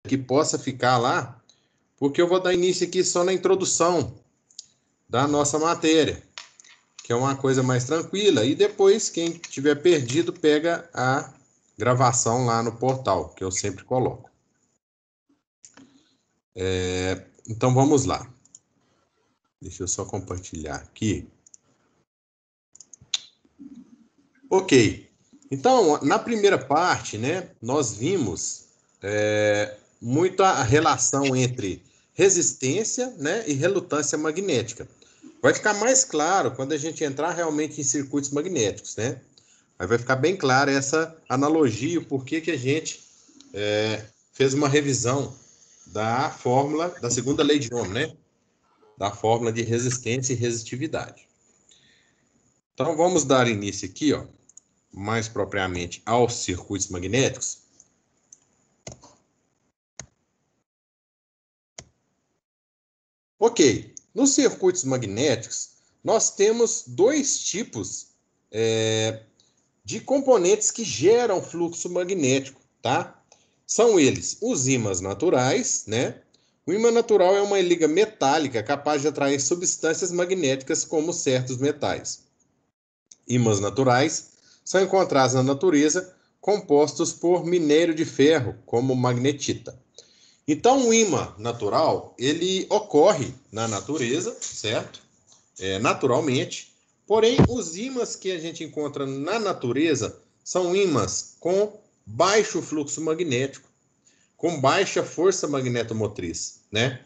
que possa ficar lá, porque eu vou dar início aqui só na introdução da nossa matéria, que é uma coisa mais tranquila, e depois, quem tiver perdido, pega a gravação lá no portal, que eu sempre coloco. Então, vamos lá. Deixa eu só compartilhar aqui. Ok. Então, na primeira parte, né, nós vimos muito a relação entre resistência, né, e relutância magnética. Vai ficar mais claro quando a gente entrar realmente em circuitos magnéticos, né? Aí vai ficar bem clara essa analogia, o porquê que a gente fez uma revisão da fórmula, da segunda lei de Ohm, né? Da fórmula de resistência e resistividade. Então, vamos dar início aqui, ó, mais propriamente aos circuitos magnéticos. Ok, nos circuitos magnéticos, nós temos dois tipos de componentes que geram fluxo magnético, tá? São eles os ímãs naturais, né? O ímã natural é uma liga metálica capaz de atrair substâncias magnéticas como certos metais. Ímãs naturais são encontrados na natureza compostos por minério de ferro, como magnetita. Então, o ímã natural, ele ocorre na natureza, certo? Naturalmente. Porém, os ímãs que a gente encontra na natureza são ímãs com baixo fluxo magnético, com baixa força magnetomotriz, né?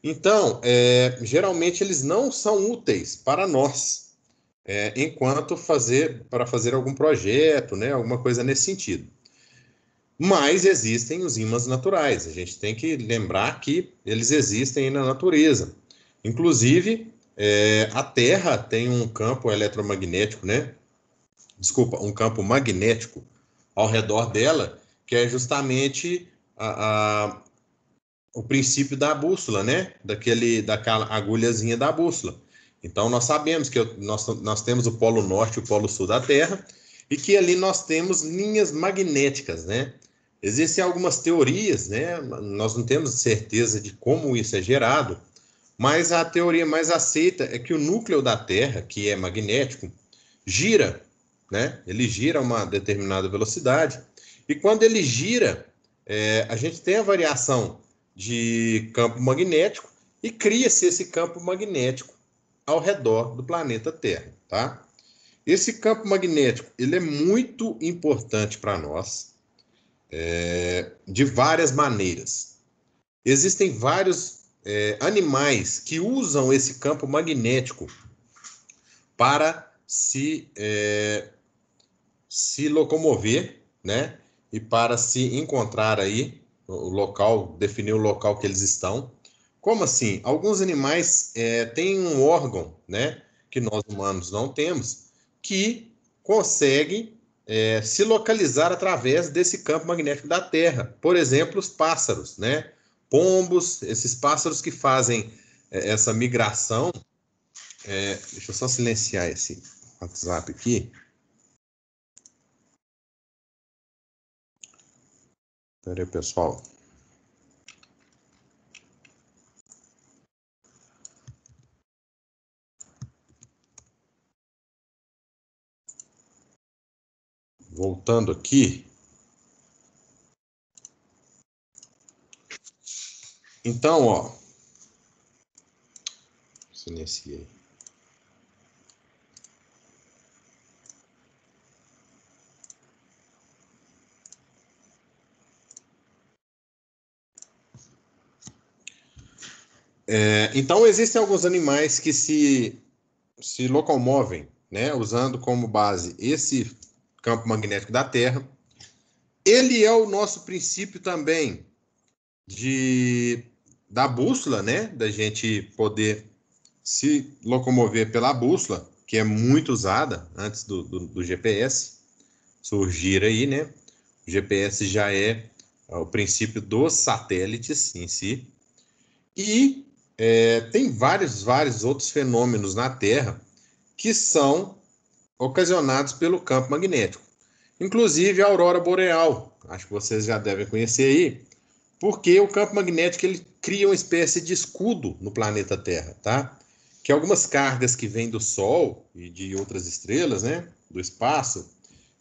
Então, geralmente eles não são úteis para nós, para fazer algum projeto, né? Alguma coisa nesse sentido. Mas existem os ímãs naturais. A gente tem que lembrar que eles existem na natureza. Inclusive, a Terra tem um campo eletromagnético, né? Desculpa, um campo magnético ao redor dela, que é justamente o princípio da bússola, né? Daquela agulhazinha da bússola. Então, nós sabemos que nós temos o polo norte e o polo sul da Terra, e que ali nós temos linhas magnéticas, né? Existem algumas teorias, né? Nós não temos certeza de como isso é gerado, mas a teoria mais aceita é que o núcleo da Terra, que é magnético, gira, né? Ele gira a uma determinada velocidade, e quando ele gira, a gente tem a variação de campo magnético e cria-se esse campo magnético ao redor do planeta Terra, tá? Esse campo magnético, ele é muito importante para nós, de várias maneiras. Existem vários animais que usam esse campo magnético para se locomover, né? E para se encontrar aí o local, definir o local que eles estão. Como assim? Alguns animais têm um órgão, né? Que nós humanos não temos, que consegue se localizar através desse campo magnético da Terra. Por exemplo, os pássaros, né? Pombos, esses pássaros que fazem essa migração. Deixa eu só silenciar esse WhatsApp aqui. Espera aí, pessoal. Voltando aqui. Então, ó. Silenciei. Então, existem alguns animais que se locomovem, né, usando como base esse campo magnético da Terra. Ele é o nosso princípio também da bússola, né, da gente poder se locomover pela bússola, que é muito usada antes do GPS surgir aí, né? O GPS já é o princípio dos satélites em si. E tem vários outros fenômenos na Terra que são ocasionados pelo campo magnético. Inclusive a aurora boreal, acho que vocês já devem conhecer aí, Porque o campo magnético ele cria uma espécie de escudo no planeta Terra, tá? Que algumas cargas que vêm do Sol e de outras estrelas, né, do espaço,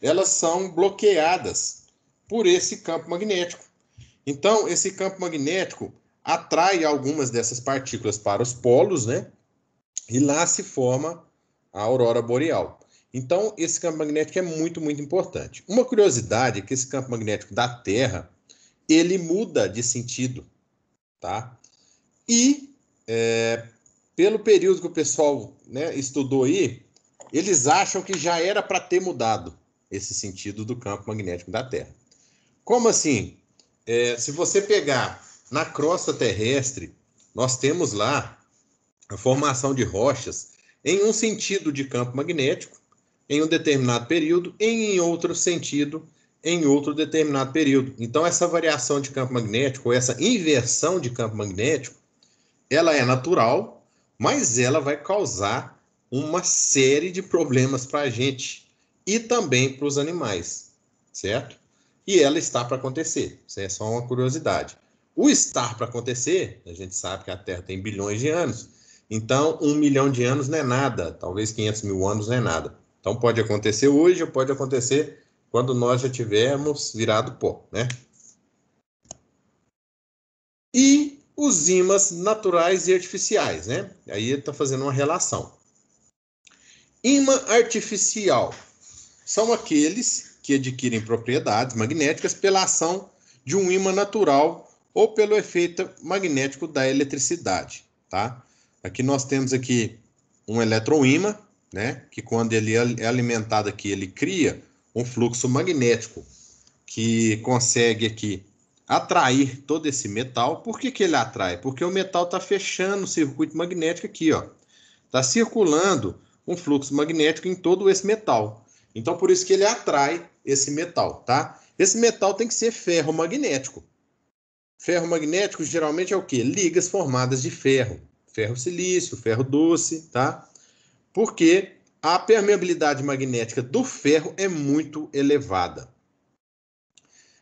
elas são bloqueadas por esse campo magnético. Então, esse campo magnético atrai algumas dessas partículas para os polos, né? E lá se forma a aurora boreal. Então, esse campo magnético é muito, muito importante. Uma curiosidade é que esse campo magnético da Terra, ele muda de sentido, tá? E, pelo período que o pessoal, né, estudou aí, eles acham que já era para ter mudado esse sentido do campo magnético da Terra. Como assim? Se você pegar na crosta terrestre, nós temos lá a formação de rochas em um sentido de campo magnético, em um determinado período, e em outro sentido, em outro determinado período. Então, essa variação de campo magnético, ou essa inversão de campo magnético, ela é natural, mas ela vai causar uma série de problemas para a gente e também para os animais, certo? E ela está para acontecer. Isso é só uma curiosidade. O estar para acontecer, a gente sabe que a Terra tem bilhões de anos, então 1 milhão de anos não é nada, talvez 500 mil anos não é nada. Então pode acontecer hoje ou pode acontecer quando nós já tivermos virado pó, né? E os ímãs naturais e artificiais, né? Aí ele está fazendo uma relação. Ímã artificial são aqueles que adquirem propriedades magnéticas pela ação de um ímã natural ou pelo efeito magnético da eletricidade, tá? Aqui nós temos aqui um eletroímã, né? Que quando ele é alimentado aqui, ele cria um fluxo magnético que consegue aqui atrair todo esse metal. Por que ele atrai? Porque o metal está fechando o circuito magnético aqui, ó. Está circulando um fluxo magnético em todo esse metal. Então, por isso que ele atrai esse metal, tá? Esse metal tem que ser ferro magnético. Ferro magnético geralmente é o quê? Ligas formadas de ferro. Ferro silício, ferro doce, tá? Porque a permeabilidade magnética do ferro é muito elevada.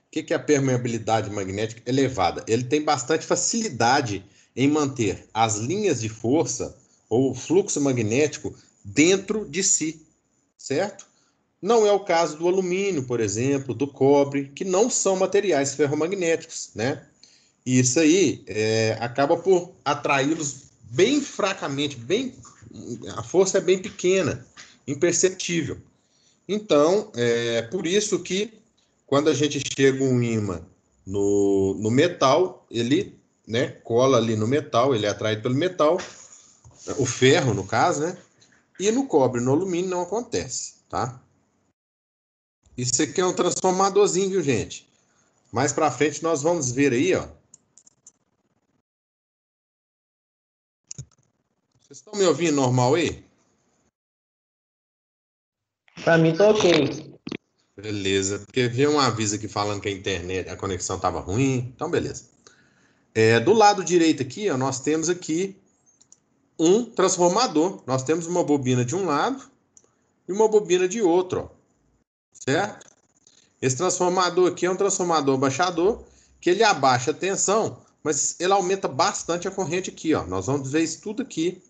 O que é a permeabilidade magnética elevada? Ele tem bastante facilidade em manter as linhas de força ou o fluxo magnético dentro de si, certo? Não é o caso do alumínio, por exemplo, do cobre, que não são materiais ferromagnéticos, né? E isso aí acaba por atraí-los bem fracamente, a força é bem pequena, imperceptível. Então, por isso que quando a gente chega um ímã no metal, ele, né, cola ali no metal, ele é atraído pelo metal, o ferro no caso, né? E no cobre, no alumínio não acontece, tá? Isso aqui é um transformadorzinho, viu, gente? Mais para frente nós vamos ver aí, ó. Vocês estão me ouvindo normal aí? Para mim tá ok. Beleza, porque veio um aviso aqui falando que a internet, a conexão estava ruim, então beleza. Do lado direito aqui, ó, nós temos aqui um transformador. Nós temos uma bobina de um lado e uma bobina de outro, ó, certo? Esse transformador aqui é um transformador baixador, que ele abaixa a tensão, mas ele aumenta bastante a corrente aqui, ó. Nós vamos ver isso tudo aqui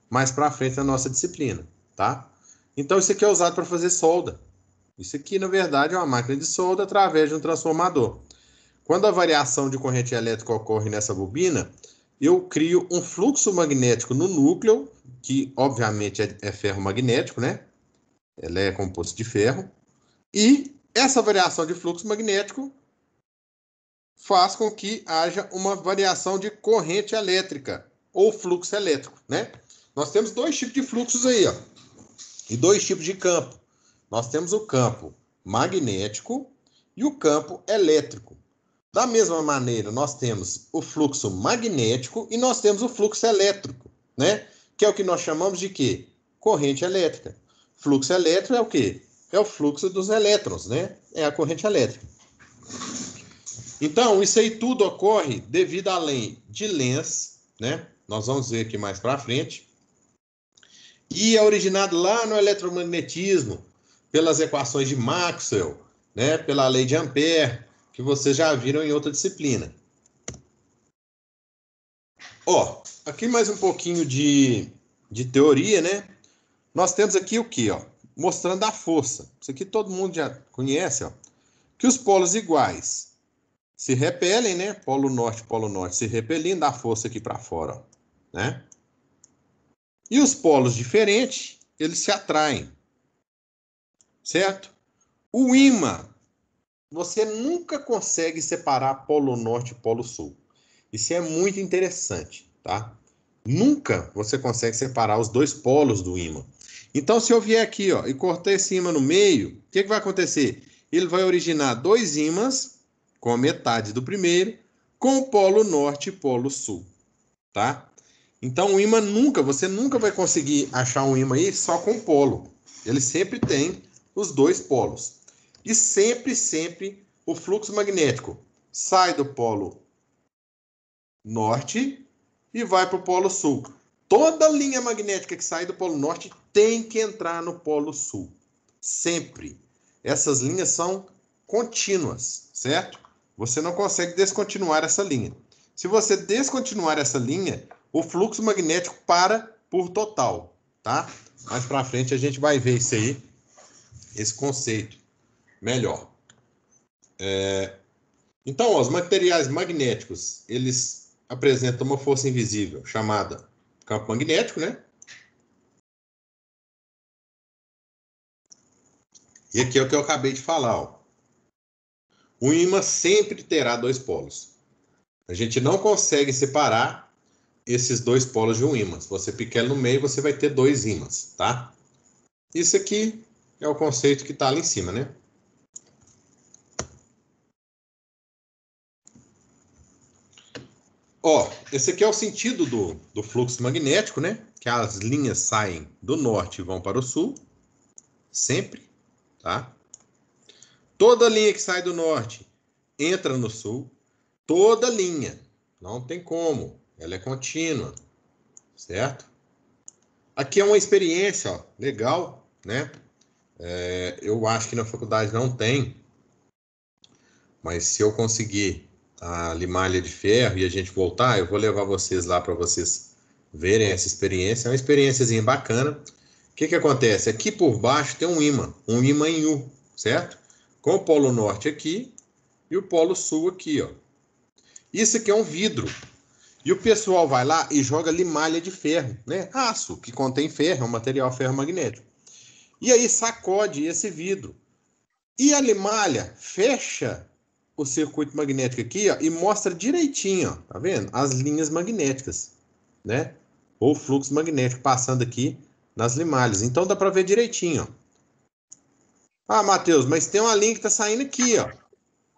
mais para frente na nossa disciplina, tá? Então isso aqui é usado para fazer solda. Isso aqui, na verdade, é uma máquina de solda através de um transformador. Quando a variação de corrente elétrica ocorre nessa bobina, eu crio um fluxo magnético no núcleo, que obviamente é ferro magnético, né? Ela é composto de ferro. E essa variação de fluxo magnético faz com que haja uma variação de corrente elétrica ou fluxo elétrico, né? Nós temos dois tipos de fluxos aí, ó, e dois tipos de campo. Nós temos o campo magnético e o campo elétrico. Da mesma maneira, nós temos o fluxo magnético e nós temos o fluxo elétrico, né? Que é o que nós chamamos de quê? Corrente elétrica. Fluxo elétrico é o quê? É o fluxo dos elétrons, né? É a corrente elétrica. Então, isso aí tudo ocorre devido à lei de Lenz, né? Nós vamos ver aqui mais para frente. E é originado lá no eletromagnetismo, pelas equações de Maxwell, né? Pela lei de Ampère, que vocês já viram em outra disciplina. Ó, aqui mais um pouquinho de teoria, né? Nós temos aqui o que, ó? Mostrando a força. Isso aqui todo mundo já conhece, ó. Que os polos iguais se repelem, né? Polo norte se repelindo, dá força aqui para fora, ó, né? E os polos diferentes, eles se atraem, certo? O ímã, você nunca consegue separar polo norte e polo sul. Isso é muito interessante, tá? Nunca você consegue separar os dois polos do ímã. Então, se eu vier aqui, ó, e cortar esse ímã no meio, o que vai acontecer? Ele vai originar dois ímãs com a metade do primeiro, com o polo norte e polo sul, tá? Então, o ímã você nunca vai conseguir achar um ímã aí só com polo. Ele sempre tem os dois polos. E sempre, o fluxo magnético sai do polo norte e vai para o polo sul. Toda linha magnética que sai do polo norte tem que entrar no polo sul. Sempre. Essas linhas são contínuas, certo? Você não consegue descontinuar essa linha. Se você descontinuar essa linha, o fluxo magnético para por total, tá? Mais para frente a gente vai ver isso aí, esse conceito melhor. Então, ó, os materiais magnéticos, eles apresentam uma força invisível chamada campo magnético, né? E aqui é o que eu acabei de falar, ó. O ímã sempre terá dois polos. A gente não consegue separar esses dois polos de um ímã. Se você picar no meio, você vai ter dois ímãs, tá? Isso aqui é o conceito que está ali em cima, né? Ó, esse aqui é o sentido do fluxo magnético, né? Que as linhas saem do norte e vão para o sul, sempre, tá? Toda linha que sai do norte entra no sul, toda linha, não tem como, ela é contínua, certo? Aqui é uma experiência, ó, legal, né? Eu acho que na faculdade não tem, mas se eu conseguir a limalha de ferro e a gente voltar, eu vou levar vocês lá para vocês verem essa experiência. É uma experiênciazinha bacana. O que acontece? Aqui por baixo tem um ímã em U, certo? Com o polo norte aqui e o polo sul aqui, ó. Isso aqui é um vidro. E o pessoal vai lá e joga limalha de ferro, né? Aço, que contém ferro, é um material ferromagnético. E aí sacode esse vidro. E a limalha fecha o circuito magnético aqui, ó, e mostra direitinho, ó, tá vendo? As linhas magnéticas, né? Ou fluxo magnético passando aqui nas limalhas. Então dá para ver direitinho, ó. Ah, Matheus, mas tem uma linha que tá saindo aqui, ó.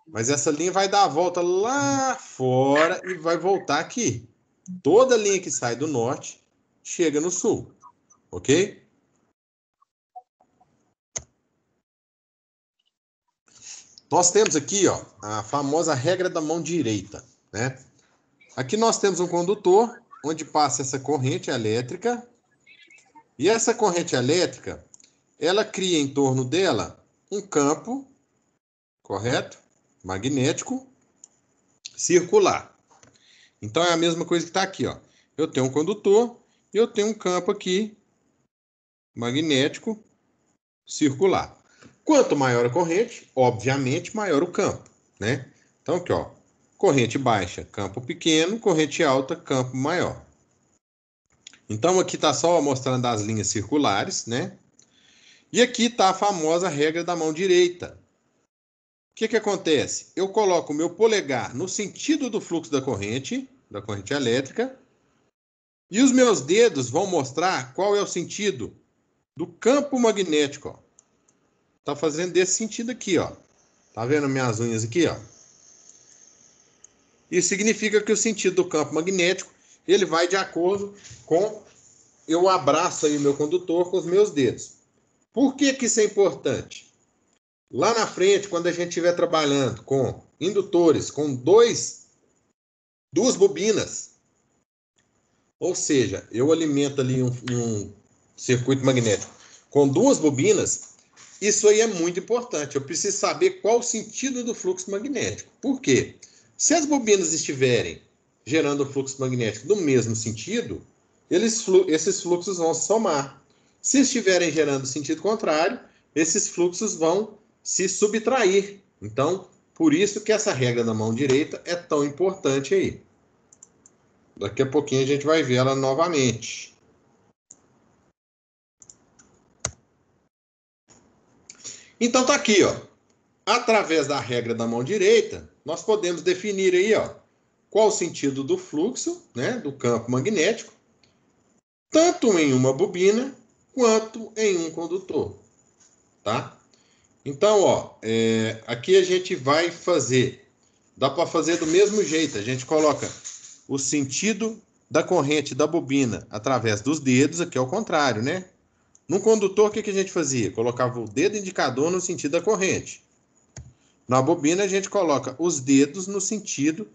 Mas essa linha vai dar a volta lá fora e vai voltar aqui. Toda linha que sai do norte chega no sul, ok? Nós temos aqui, ó, a famosa regra da mão direita, né? Aqui nós temos um condutor onde passa essa corrente elétrica e essa corrente elétrica, ela cria em torno dela um campo, correto? Magnético circular. Então é a mesma coisa que está aqui, ó. Eu tenho um condutor e eu tenho um campo aqui magnético circular. Quanto maior a corrente, obviamente maior o campo, né? Então aqui, ó, corrente baixa, campo pequeno, corrente alta, campo maior. Então aqui está só mostrando as linhas circulares, né? E aqui está a famosa regra da mão direita. O que acontece? Eu coloco o meu polegar no sentido do fluxo da corrente elétrica, e os meus dedos vão mostrar qual é o sentido do campo magnético, ó. Tá fazendo desse sentido aqui, ó. Tá vendo minhas unhas aqui, ó? Isso significa que o sentido do campo magnético, ele vai de acordo com eu abraço aí o meu condutor com os meus dedos. Por que isso é importante? Lá na frente, quando a gente estiver trabalhando com indutores, com duas bobinas, ou seja, eu alimento ali um circuito magnético com duas bobinas, isso aí é muito importante. Eu preciso saber qual o sentido do fluxo magnético. Por quê? Se as bobinas estiverem gerando fluxo magnético do mesmo sentido, esses fluxos vão se somar. Se estiverem gerando sentido contrário, esses fluxos vão se subtrair. Então, por isso que essa regra da mão direita é tão importante aí. Daqui a pouquinho a gente vai ver ela novamente. Então tá aqui, ó. Através da regra da mão direita, nós podemos definir aí, ó, qual o sentido do fluxo, né, do campo magnético, tanto em uma bobina quanto em um condutor, tá? Então, ó, aqui a gente vai fazer, dá para fazer do mesmo jeito, a gente coloca o sentido da corrente da bobina através dos dedos, aqui é o contrário, né? No condutor, o que a gente fazia? Colocava o dedo indicador no sentido da corrente. Na bobina, a gente coloca os dedos no sentido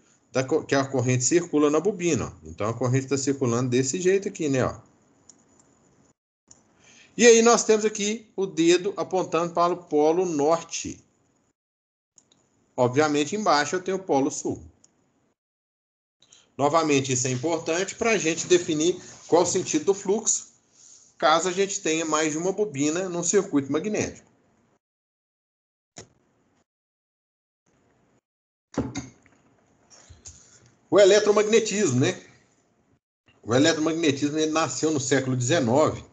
que a corrente circula na bobina. Ó. Então, a corrente está circulando desse jeito aqui, né? Ó. E aí, nós temos aqui o dedo apontando para o polo norte. Obviamente, embaixo eu tenho o polo sul. Novamente, isso é importante para a gente definir qual o sentido do fluxo, caso a gente tenha mais de uma bobina num circuito magnético. O eletromagnetismo, né? O eletromagnetismo ele nasceu no século XIX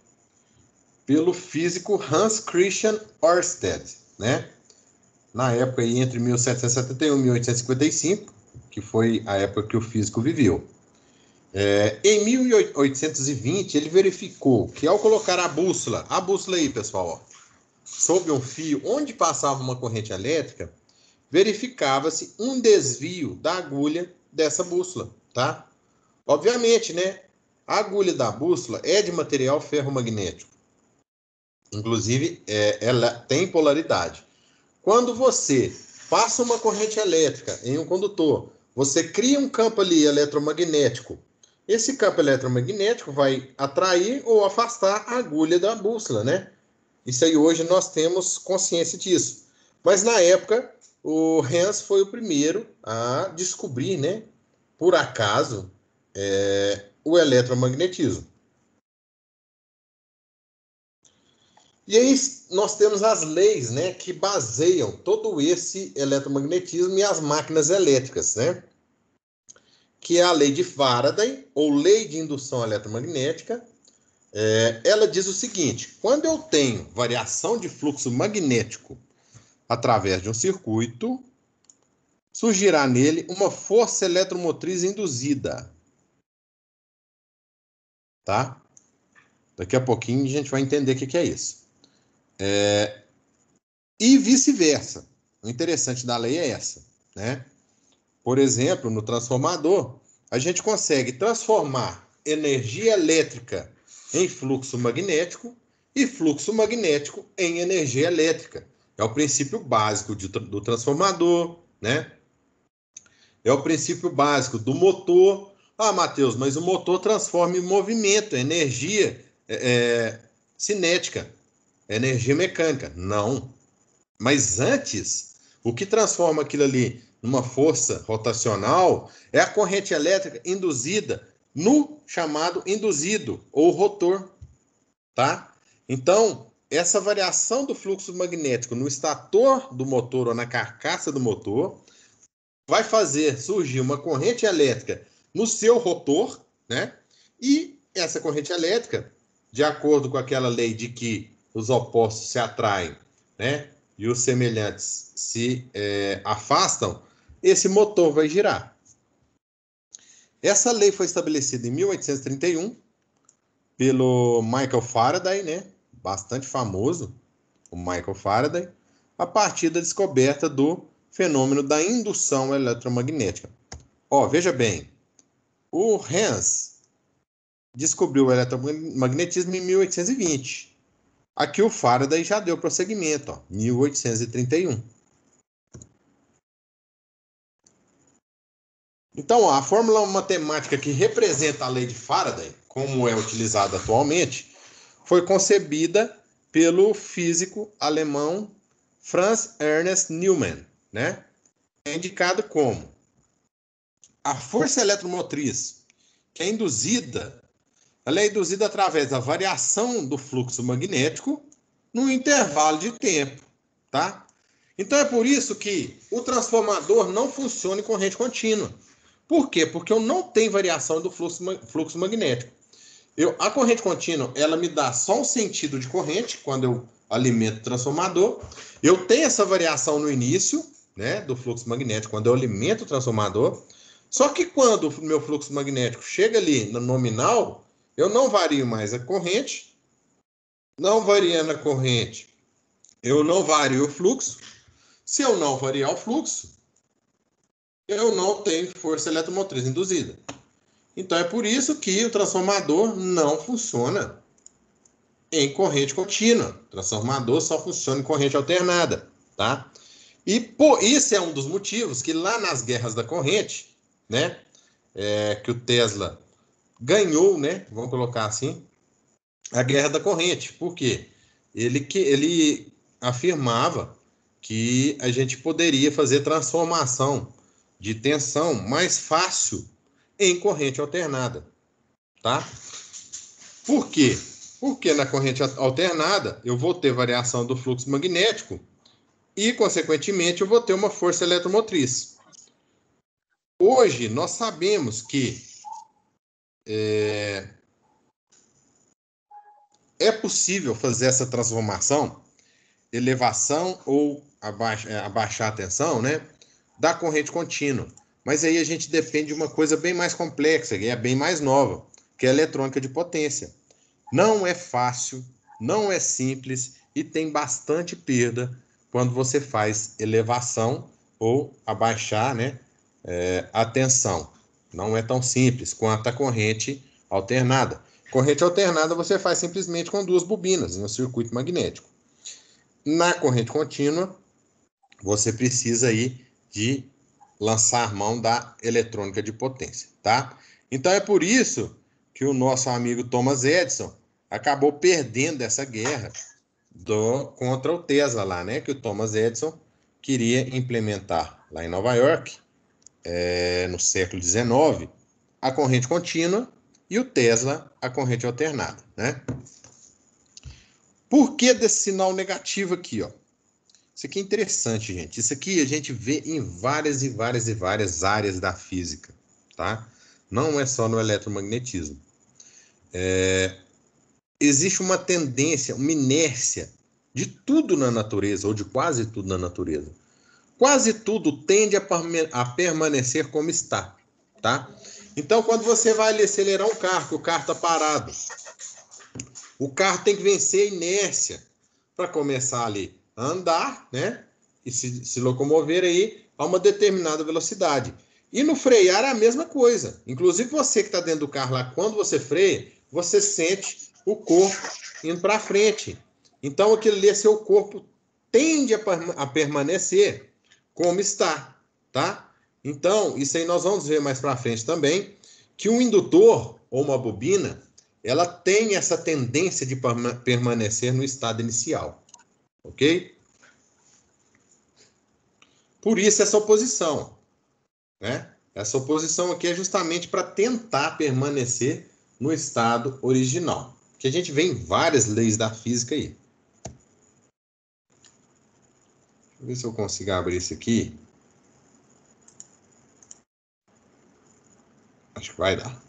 pelo físico Hans Christian Ørsted, né? Na época aí, entre 1771 e 1855, que foi a época que o físico viveu. Em 1820, ele verificou que ao colocar a bússola aí, pessoal, ó, sob um fio onde passava uma corrente elétrica, verificava-se um desvio da agulha dessa bússola, tá? Obviamente, né? A agulha da bússola é de material ferromagnético. Inclusive, ela tem polaridade. Quando você passa uma corrente elétrica em um condutor, você cria um campo ali eletromagnético. Esse campo eletromagnético vai atrair ou afastar a agulha da bússola, né? Isso aí hoje nós temos consciência disso. Mas na época, o Hans foi o primeiro a descobrir, né? Por acaso, o eletromagnetismo. E aí nós temos as leis, né, que baseiam todo esse eletromagnetismo e as máquinas elétricas, né? Que é a lei de Faraday, ou lei de indução eletromagnética. Ela diz o seguinte: quando eu tenho variação de fluxo magnético através de um circuito, surgirá nele uma força eletromotriz induzida. Tá? Daqui a pouquinho a gente vai entender o que é isso. E vice-versa. O interessante da lei é essa, né? Por exemplo, no transformador, a gente consegue transformar energia elétrica em fluxo magnético e fluxo magnético em energia elétrica. É o princípio básico do transformador, né? É o princípio básico do motor. Ah, Matheus, mas o motor transforma em movimento, energia cinética, energia mecânica. Não. Mas antes, o que transforma aquilo ali numa força rotacional é a corrente elétrica induzida no chamado induzido, ou rotor, tá? Então, essa variação do fluxo magnético no estator do motor ou na carcaça do motor vai fazer surgir uma corrente elétrica no seu rotor, né? E essa corrente elétrica, de acordo com aquela lei de que os opostos se atraem, né? E os semelhantes se afastam, esse motor vai girar. Essa lei foi estabelecida em 1831 pelo Michael Faraday, né? Bastante famoso, o Michael Faraday, a partir da descoberta do fenômeno da indução eletromagnética. Ó, veja bem, o Hans descobriu o eletromagnetismo em 1820. Aqui o Faraday já deu prosseguimento, ó, 1831. Então, a fórmula matemática que representa a lei de Faraday, como é utilizada atualmente, foi concebida pelo físico alemão Franz Ernst Neumann, né? É indicado como a força eletromotriz que é induzida, ela é induzida através da variação do fluxo magnético no intervalo de tempo, tá? Então é por isso que o transformador não funciona em corrente contínua. Por quê? Porque eu não tenho variação do fluxo magnético. A corrente contínua, ela me dá só um sentido de corrente quando eu alimento o transformador. Eu tenho essa variação no início, né, do fluxo magnético quando eu alimento o transformador. Só que quando o meu fluxo magnético chega ali no nominal, eu não vario mais a corrente. Não variando a corrente, eu não vario o fluxo. Se eu não variar o fluxo, eu não tenho força eletromotriz induzida. Então é por isso que o transformador não funciona em corrente contínua. O transformador só funciona em corrente alternada, tá? E por isso é um dos motivos que lá nas guerras da corrente, né, que o Tesla ganhou, né, vamos colocar assim, a guerra da corrente. Por quê? Ele afirmava que a gente poderia fazer transformação de tensão mais fácil em corrente alternada, tá? Por quê? Porque na corrente alternada eu vou ter variação do fluxo magnético e, consequentemente, eu vou ter uma força eletromotriz. Hoje, nós sabemos que é possível fazer essa transformação, elevação ou abaixar a tensão, né, da corrente contínua. Mas aí a gente depende de uma coisa bem mais complexa, que é bem mais nova, que é a eletrônica de potência. Não é fácil, não é simples e tem bastante perda quando você faz elevação ou abaixar, né, a tensão. Não é tão simples quanto a corrente alternada. Corrente alternada você faz simplesmente com duas bobinas em um circuito magnético. Na corrente contínua, você precisa aí de lançar mão da eletrônica de potência, tá? Então é por isso que o nosso amigo Thomas Edison acabou perdendo essa guerra contra o Tesla lá, né? Que o Thomas Edison queria implementar lá em Nova York, no século XIX, a corrente contínua e o Tesla a corrente alternada, né? Por que desse sinal negativo aqui, ó? Isso aqui é interessante, gente. Isso aqui a gente vê em várias e várias e várias áreas da física, tá? Não é só no eletromagnetismo. Existe uma tendência, uma inércia de tudo na natureza, ou de quase tudo na natureza. Quase tudo tende a permanecer como está, tá? Então, quando você vai acelerar um carro, que o carro está parado, o carro tem que vencer a inércia para começar ali a andar, né? E se locomover aí a uma determinada velocidade. E no frear é a mesma coisa. Inclusive você que está dentro do carro lá, quando você freia, você sente o corpo indo para frente. Então aquilo ali, seu corpo tende a permanecer como está, tá? Então, isso aí nós vamos ver mais para frente também, que um indutor ou uma bobina, ela tem essa tendência de permanecer no estado inicial, ok? Por isso essa oposição, né? Essa oposição aqui é justamente para tentar permanecer no estado original, que a gente vê em várias leis da física aí. Deixa eu ver se eu consigo abrir isso aqui. Acho que vai dar.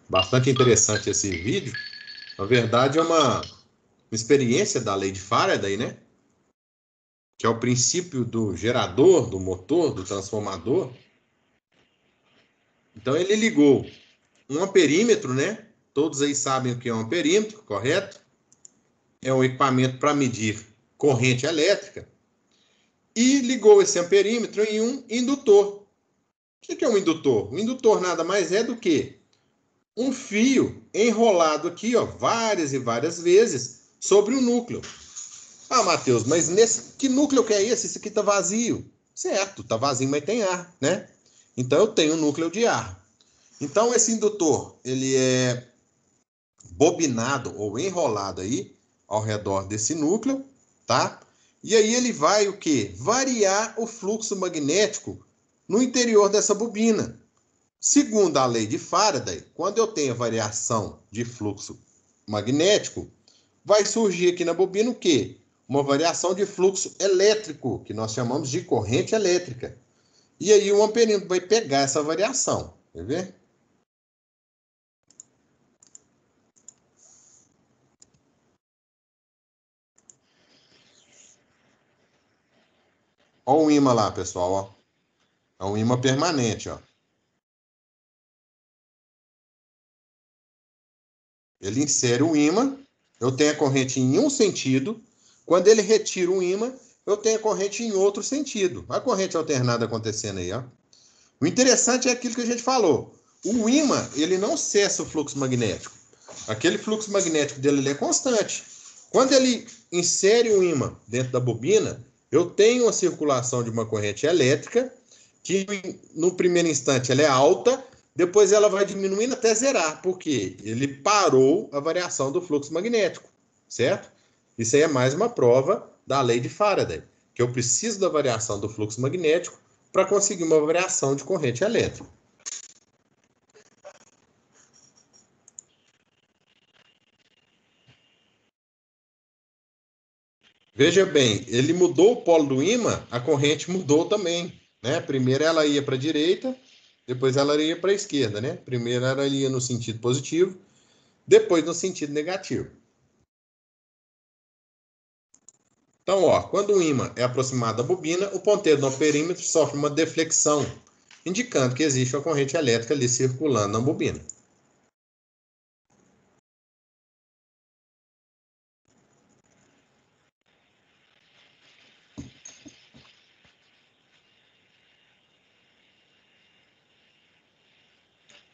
Bastante interessante esse vídeo. Na verdade, é uma experiência da lei de Faraday, né? Que é o princípio do gerador, do motor, do transformador. Então, ele ligou um amperímetro, né? Todos aí sabem o que é um amperímetro, correto? É um equipamento para medir corrente elétrica. E ligou esse amperímetro em um indutor. O que é um indutor? O indutor nada mais é do que um fio enrolado aqui, ó, várias e várias vezes sobre o núcleo. Ah, Matheus, mas que núcleo que é esse? Esse aqui tá vazio. Certo, tá vazio, mas tem ar, né? Então eu tenho um núcleo de ar. Então esse indutor, ele é bobinado ou enrolado aí ao redor desse núcleo, tá? E aí ele vai o quê? Variar o fluxo magnético no interior dessa bobina. Segundo a lei de Faraday, quando eu tenho variação de fluxo magnético, vai surgir aqui na bobina o quê? Uma variação de fluxo elétrico, que nós chamamos de corrente elétrica. E aí o amperímetro vai pegar essa variação. Quer ver? Olha o ímã lá, pessoal. Ó. É um ímã permanente. Ó. Ele insere o ímã, eu tenho a corrente em um sentido. Quando ele retira o ímã, eu tenho a corrente em outro sentido. A corrente alternada acontecendo aí. Ó. O interessante é aquilo que a gente falou. O ímã, ele não cessa o fluxo magnético. Aquele fluxo magnético dele ele é constante. Quando ele insere o ímã dentro da bobina, eu tenho uma circulação de uma corrente elétrica que no primeiro instante ela é alta, depois ela vai diminuindo até zerar, porque ele parou a variação do fluxo magnético, certo? Isso aí é mais uma prova da lei de Faraday, que eu preciso da variação do fluxo magnético para conseguir uma variação de corrente elétrica. Veja bem, ele mudou o polo do ímã, a corrente mudou também, né? Primeiro ela ia para a direita, depois ela ia para a esquerda, né? Primeiro ela ia no sentido positivo, depois no sentido negativo. Então, ó, quando o ímã é aproximado da bobina, o ponteiro no perímetro sofre uma deflexão, indicando que existe uma corrente elétrica ali circulando na bobina.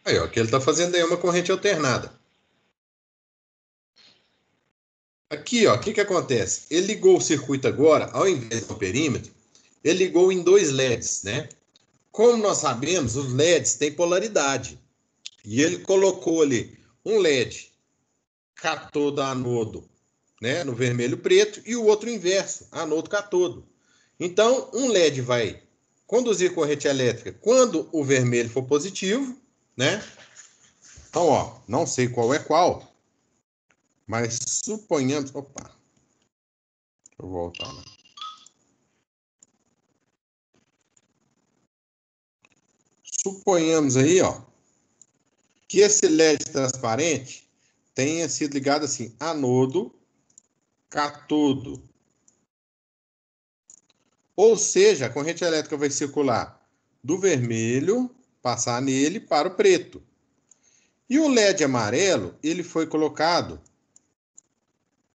Aí, ó, o que ele está fazendo aí é uma corrente alternada. Aqui, ó, o que acontece? Ele ligou o circuito agora, ao invés do perímetro, ele ligou em dois LEDs, né? Como nós sabemos, os LEDs têm polaridade. E ele colocou ali um LED catodo anodo, né, no vermelho preto, e o outro inverso, anodo catodo. Então, um LED vai conduzir corrente elétrica quando o vermelho for positivo, né? Então, ó, não sei qual é qual, mas suponhamos. Opa, deixa eu voltar lá. Suponhamos aí, ó, que esse LED transparente tenha sido ligado assim, anodo, catodo. Ou seja, a corrente elétrica vai circular do vermelho, passar nele, para o preto. E o LED amarelo, ele foi colocado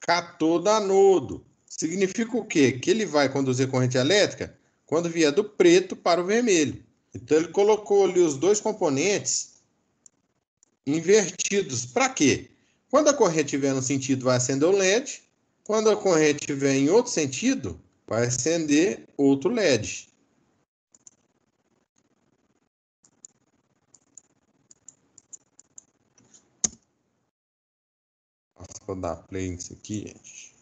catodo anodo. Significa o quê? Que ele vai conduzir corrente elétrica quando vier do preto para o vermelho. Então ele colocou ali os dois componentes invertidos. Para quê? Quando a corrente estiver no sentido, vai acender o LED. Quando a corrente estiver em outro sentido, vai acender outro LED. Vou dar play nisso aqui, gente.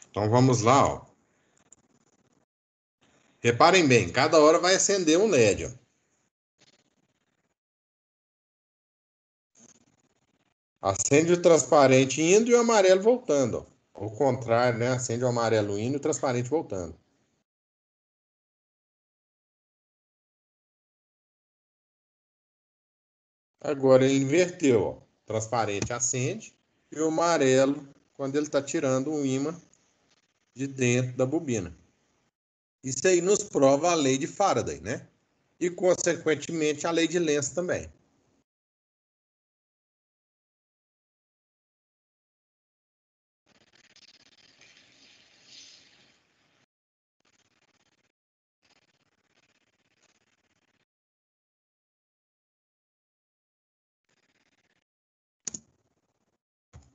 Então vamos lá, ó. Reparem bem, cada hora vai acender um LED, ó. Acende o transparente indo e o amarelo voltando, ó. Ao contrário, né? Acende o amarelo indo e o transparente voltando. Agora ele inverteu, ó. Transparente acende e o amarelo quando ele está tirando o ímã de dentro da bobina. Isso aí nos prova a lei de Faraday, né? E, consequentemente, a lei de Lenz também.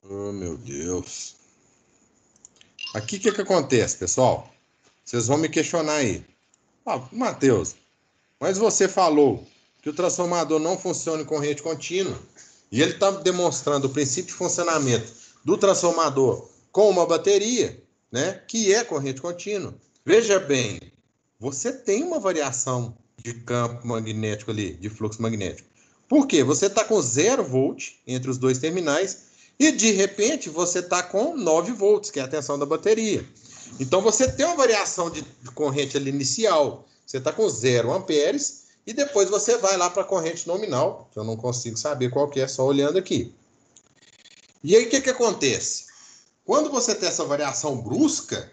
Oh, meu Deus. Aqui o que acontece, pessoal? Vocês vão me questionar aí. Matheus, mas você falou que o transformador não funciona em corrente contínua e ele está demonstrando o princípio de funcionamento do transformador com uma bateria, né, que é corrente contínua. Veja bem, você tem uma variação de campo magnético ali, de fluxo magnético. Por quê? Você está com 0 volt entre os dois terminais e, de repente, você está com 9 volts, que é a tensão da bateria. Então, você tem uma variação de corrente ali inicial. Você está com 0 amperes e depois você vai lá para a corrente nominal, que eu não consigo saber qual que é, só olhando aqui. E aí, o que acontece? Quando você tem essa variação brusca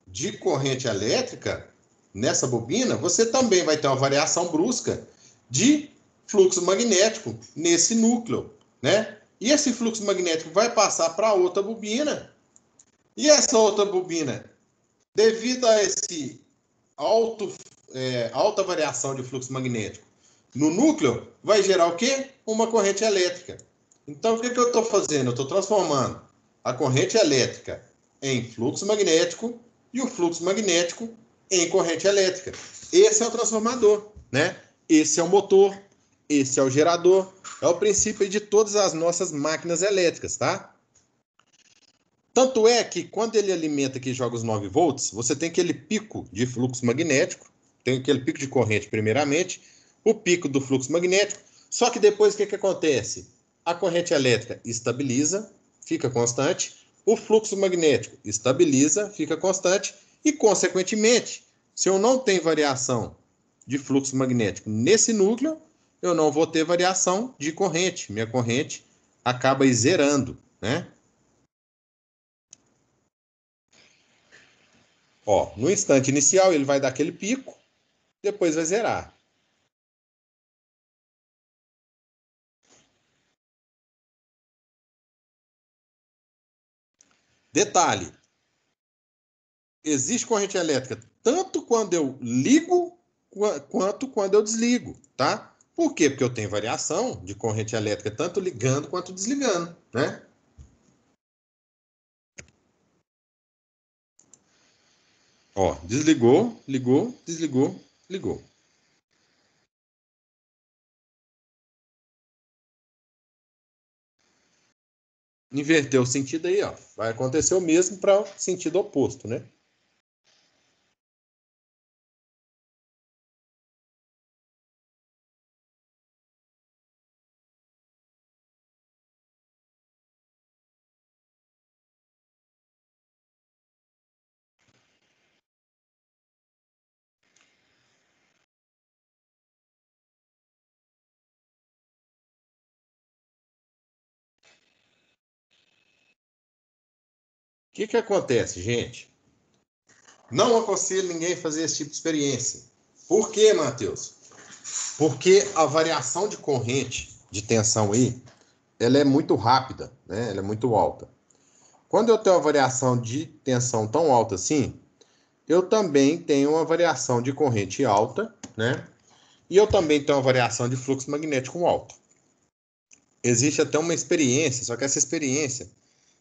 de corrente elétrica nessa bobina, você também vai ter uma variação brusca de fluxo magnético nesse núcleo, né? E esse fluxo magnético vai passar para outra bobina. E essa outra bobina, devido a esse alta variação de fluxo magnético no núcleo, vai gerar o quê? Uma corrente elétrica. Então, o que eu estou fazendo? Eu estou transformando a corrente elétrica em fluxo magnético e o fluxo magnético em corrente elétrica. Esse é o transformador, né? Esse é o motor, esse é o gerador. É o princípio de todas as nossas máquinas elétricas, tá? Tanto é que quando ele alimenta que joga os 9 volts, você tem aquele pico de fluxo magnético, tem aquele pico de corrente primeiramente, o pico do fluxo magnético, só que depois o que acontece? A corrente elétrica estabiliza, fica constante, o fluxo magnético estabiliza, fica constante e, consequentemente, se eu não tenho variação de fluxo magnético nesse núcleo, eu não vou ter variação de corrente. Minha corrente acaba zerando, né? Ó, no instante inicial ele vai dar aquele pico, depois vai zerar. Detalhe, existe corrente elétrica tanto quando eu ligo quanto quando eu desligo, tá? Por quê? Porque eu tenho variação de corrente elétrica tanto ligando quanto desligando, né? Ó, desligou, ligou, desligou, ligou. Inverteu o sentido aí, ó. Vai acontecer o mesmo para o sentido oposto, né? O que acontece, gente? Não aconselho ninguém a fazer esse tipo de experiência. Por quê, Matheus? Porque a variação de corrente, de tensão aí, ela é muito rápida, né? Ela é muito alta. Quando eu tenho uma variação de tensão tão alta assim, eu também tenho uma variação de corrente alta, né? E eu também tenho uma variação de fluxo magnético alto. Existe até uma experiência, só que essa experiência,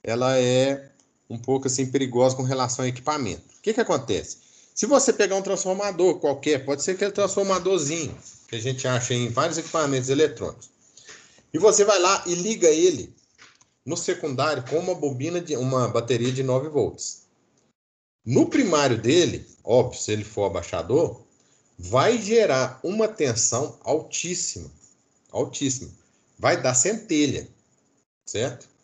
ela é um pouco assim perigosa com relação ao equipamento. O que acontece? Se você pegar um transformador qualquer, pode ser aquele transformadorzinho que a gente acha em vários equipamentos eletrônicos, e você vai lá e liga ele no secundário com uma bateria de 9 volts. No primário dele, óbvio, se ele for abaixador, vai gerar uma tensão altíssima, altíssima. Vai dar centelha, certo?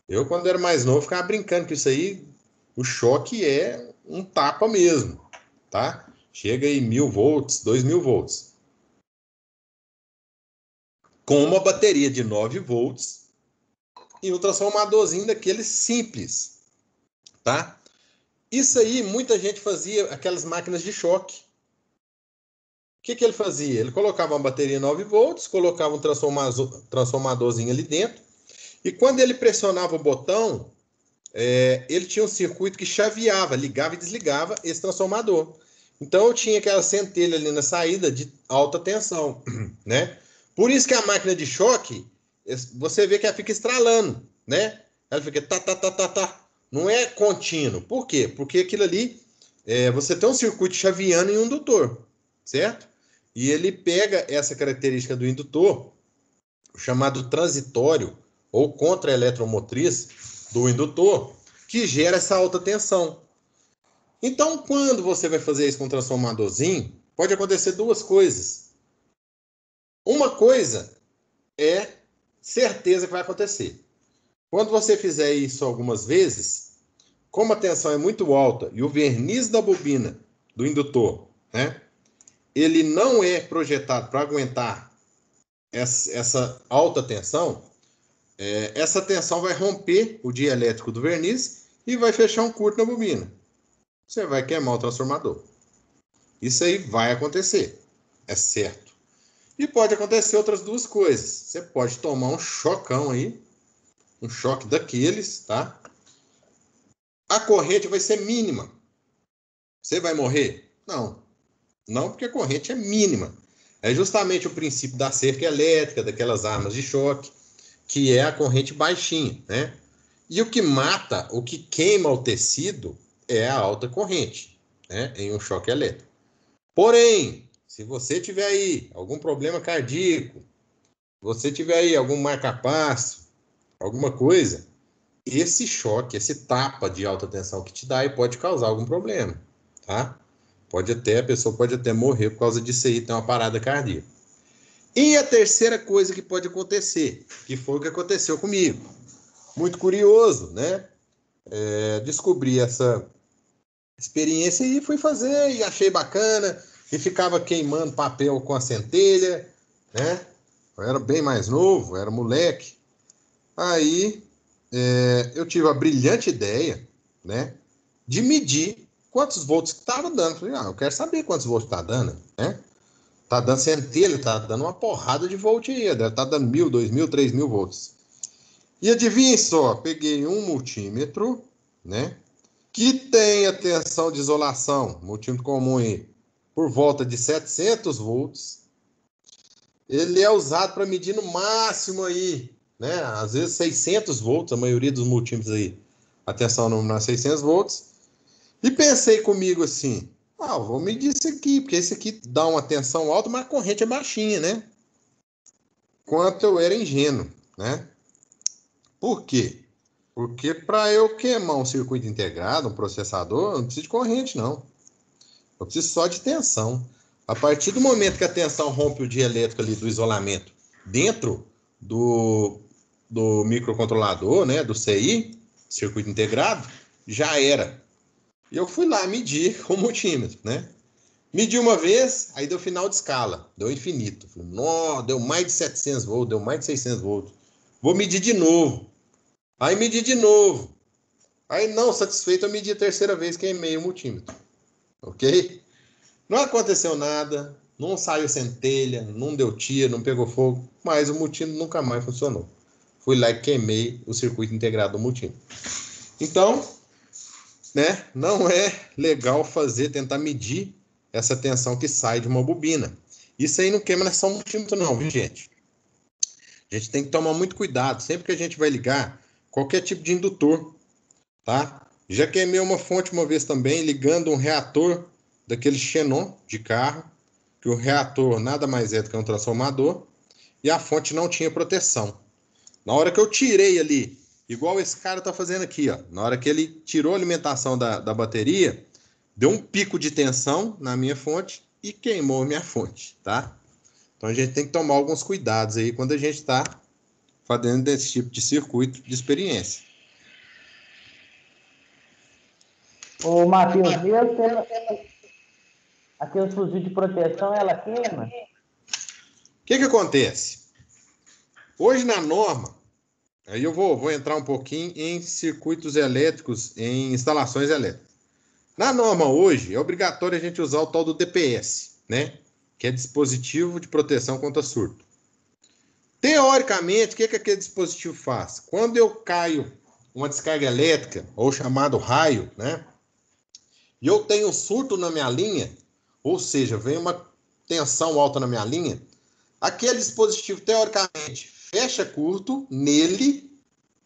Eu, quando era mais novo, ficava brincando com isso aí. O choque é um tapa mesmo, tá? Chega aí 1000 volts, 2000 volts. Com uma bateria de 9 volts e um transformadorzinho daquele simples, tá? Isso aí, muita gente fazia aquelas máquinas de choque. O que ele fazia? Ele colocava uma bateria 9 volts, colocava um transformadorzinho ali dentro, e quando ele pressionava o botão, ele tinha um circuito que chaveava, ligava e desligava esse transformador. Então eu tinha aquela centelha ali na saída de alta tensão, né? Por isso que a máquina de choque, você vê que ela fica estralando, né? Ela fica tá, tá, tá, tá, tá. não é contínuo. Por quê? Porque aquilo ali, você tem um circuito chaviano e um indutor, certo? E ele pega essa característica do indutor, chamado transitório ou contra-eletromotriz do indutor, que gera essa alta tensão. Então, quando você vai fazer isso com um transformadorzinho, pode acontecer duas coisas. Uma coisa é certeza que vai acontecer. Quando você fizer isso algumas vezes, como a tensão é muito alta e o verniz da bobina do indutor, né, ele não é projetado para aguentar essa alta tensão, essa tensão vai romper o dielétrico do verniz e vai fechar um curto na bobina. Você vai queimar o transformador. Isso aí vai acontecer, é certo. E pode acontecer outras duas coisas. Você pode tomar um chocão aí, um choque daqueles, tá? A corrente vai ser mínima. Você vai morrer? Não. Não, porque a corrente é mínima. É justamente o princípio da cerca elétrica, daquelas armas de choque, que é a corrente baixinha, né? E o que mata, o que queima o tecido é a alta corrente, né? Em um choque elétrico. Porém, se você tiver aí algum problema cardíaco, você tiver aí algum marca-passo, alguma coisa, esse choque, esse tapa de alta tensão que te dá aí pode causar algum problema, tá? A pessoa pode até morrer por causa disso aí, tem uma parada cardíaca. E a terceira coisa que pode acontecer, que foi o que aconteceu comigo. Muito curioso, né? Descobri essa experiência e fui fazer e achei bacana e ficava queimando papel com a centelha, né? Eu era bem mais novo, era moleque. Aí eu tive a brilhante ideia, né, de medir quantos volts que estava dando. Falei, eu quero saber quantos volts está dando, né? Tá dando centelha, tá dando uma porrada de volt aí, deve estar dando 1.000, 2.000, 3.000 volts. E adivinha só, peguei um multímetro, né, que tem a tensão de isolação, multímetro comum aí, por volta de 700 volts. Ele é usado para medir no máximo aí, né, às vezes 600 volts, a maioria dos multímetros aí, a tensão nominal é 600 volts. E pensei comigo assim, vou medir isso aqui, porque esse aqui dá uma tensão alta, mas a corrente é baixinha, né? Quanto eu era ingênuo, né? Por quê? Porque para eu queimar um circuito integrado, um processador, eu não preciso de corrente, não. Eu preciso só de tensão. A partir do momento que a tensão rompe o dielétrico ali do isolamento dentro do microcontrolador, né, do CI, circuito integrado, já era. E eu fui lá medir com o multímetro, né? Medi uma vez, aí deu final de escala, deu infinito. Falei, deu mais de 700 volts, deu mais de 600 volts. Vou medir de novo. Aí medi de novo. Aí não satisfeito, eu medi a terceira vez, queimei o multímetro. Ok? Não aconteceu nada, não saiu centelha, não deu tiro, não pegou fogo, mas o multímetro nunca mais funcionou. Fui lá e queimei o circuito integrado do multímetro. Então, né, não é legal tentar medir essa tensão que sai de uma bobina. Isso aí não queima só um multímetro não, viu, gente? A gente tem que tomar muito cuidado sempre que a gente vai ligar qualquer tipo de indutor, tá? Já queimei uma fonte uma vez também, ligando um reator daquele xenon de carro, que o reator nada mais é do que um transformador, e a fonte não tinha proteção. Na hora que eu tirei ali, igual esse cara tá fazendo aqui, ó, na hora que ele tirou a alimentação da bateria, deu um pico de tensão na minha fonte e queimou a minha fonte, tá? Então a gente tem que tomar alguns cuidados aí quando a gente está fazendo esse tipo de circuito de experiência. Ô, Matheus, mesmo tendo aquele fuzil de proteção, ela queima? O que acontece? Hoje na norma, aí eu vou entrar um pouquinho em circuitos elétricos, em instalações elétricas. Na norma hoje, é obrigatório a gente usar o tal do DPS, né? Que é dispositivo de proteção contra surto. Teoricamente, o que aquele dispositivo faz? Quando eu caio uma descarga elétrica, ou chamado raio, né? E eu tenho um surto na minha linha, ou seja, vem uma tensão alta na minha linha, aquele dispositivo, teoricamente, fecha curto nele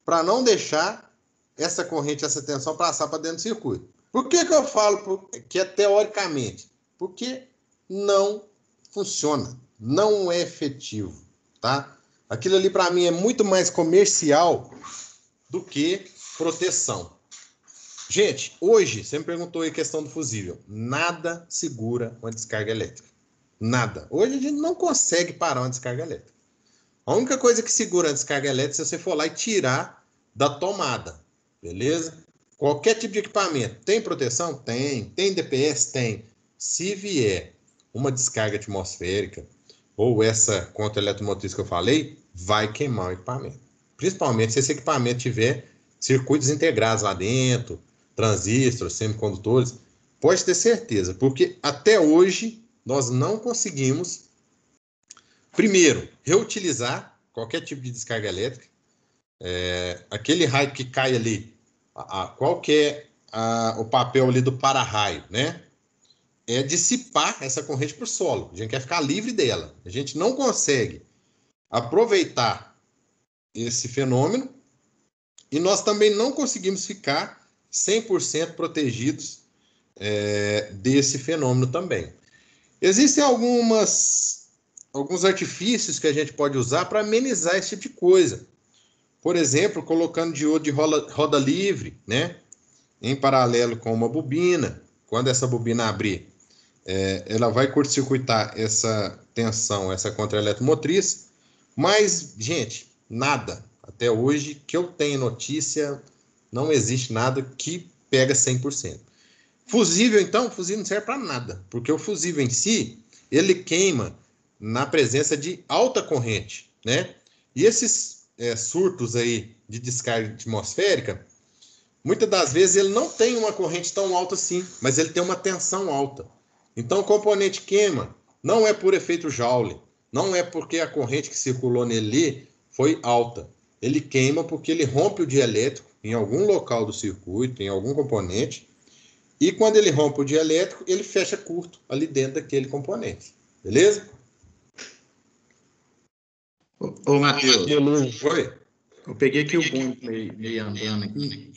para não deixar essa corrente, essa tensão passar para dentro do circuito. Por que eu falo que é teoricamente? Porque não funciona, não é efetivo, tá? Aquilo ali para mim é muito mais comercial do que proteção. Gente, hoje, você me perguntou aí a questão do fusível. Nada segura uma descarga elétrica. Nada. Hoje a gente não consegue parar uma descarga elétrica. A única coisa que segura a descarga elétrica é se você for lá e tirar da tomada. Beleza? Qualquer tipo de equipamento. Tem proteção? Tem. Tem DPS? Tem. Se vier uma descarga atmosférica ou essa contra eletromotriz que eu falei, vai queimar o equipamento. Principalmente se esse equipamento tiver circuitos integrados lá dentro, transistores, semicondutores. Pode ter certeza, porque até hoje nós não conseguimos, primeiro, reutilizar qualquer tipo de descarga elétrica. Aquele raio que cai ali, qual que é o papel ali do para-raio, né? É dissipar essa corrente para o solo. A gente quer ficar livre dela. A gente não consegue aproveitar esse fenômeno e nós também não conseguimos ficar 100% protegidos desse fenômeno também. Existem alguns artifícios que a gente pode usar para amenizar esse tipo de coisa. Por exemplo, colocando diodo de roda livre, né? Em paralelo com uma bobina. Quando essa bobina abrir, ela vai curto-circuitar essa tensão, essa contra-eletromotriz. Mas, gente, nada. Até hoje, que eu tenho notícia, não existe nada que pega 100%. Fusível, então, fusível não serve para nada. Porque o fusível em si, ele queima na presença de alta corrente, né? E esses surtos aí de descarga atmosférica, muitas das vezes ele não tem uma corrente tão alta assim, mas ele tem uma tensão alta. Então o componente queima, não é por efeito Joule, não é porque a corrente que circulou nele foi alta. Ele queima porque ele rompe o dielétrico em algum local do circuito, em algum componente, e quando ele rompe o dielétrico, ele fecha curto ali dentro daquele componente. Beleza? Ô Matheus, Oi? eu peguei aqui o bonde meio andando aqui.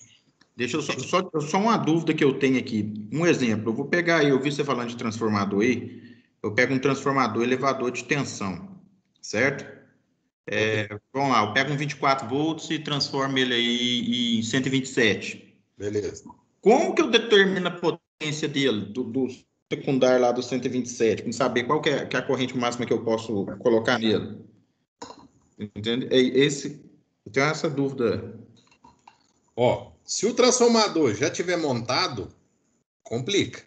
Deixa eu só uma dúvida que eu tenho aqui. Um exemplo, eu vou pegar aí, eu vi você falando de transformador aí, eu pego um transformador elevador de tensão, certo? Vamos lá, eu pego um 24 volts e transformo ele aí em 127. Beleza. Como que eu determino a potência dele, do secundário lá do 127, para saber qual que é a corrente máxima que eu posso colocar nele? Entende? Eu tenho essa dúvida. Se o transformador já tiver montado, complica,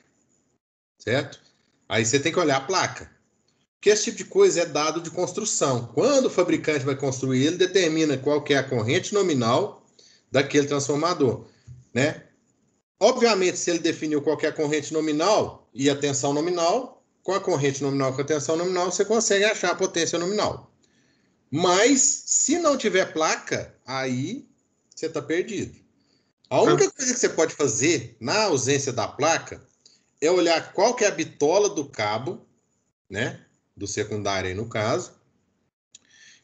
certo? Aí você tem que olhar a placa. Porque esse tipo de coisa é dado de construção. Quando o fabricante vai construir, ele determina qual que é a corrente nominal daquele transformador, né? Obviamente, se ele definiu qual que é a corrente nominal e a tensão nominal, com a corrente nominal e com a tensão nominal, você consegue achar a potência nominal. Mas, se não tiver placa, aí você está perdido. A única coisa que você pode fazer na ausência da placa é olhar qual que é a bitola do cabo, né? Do secundário aí no caso.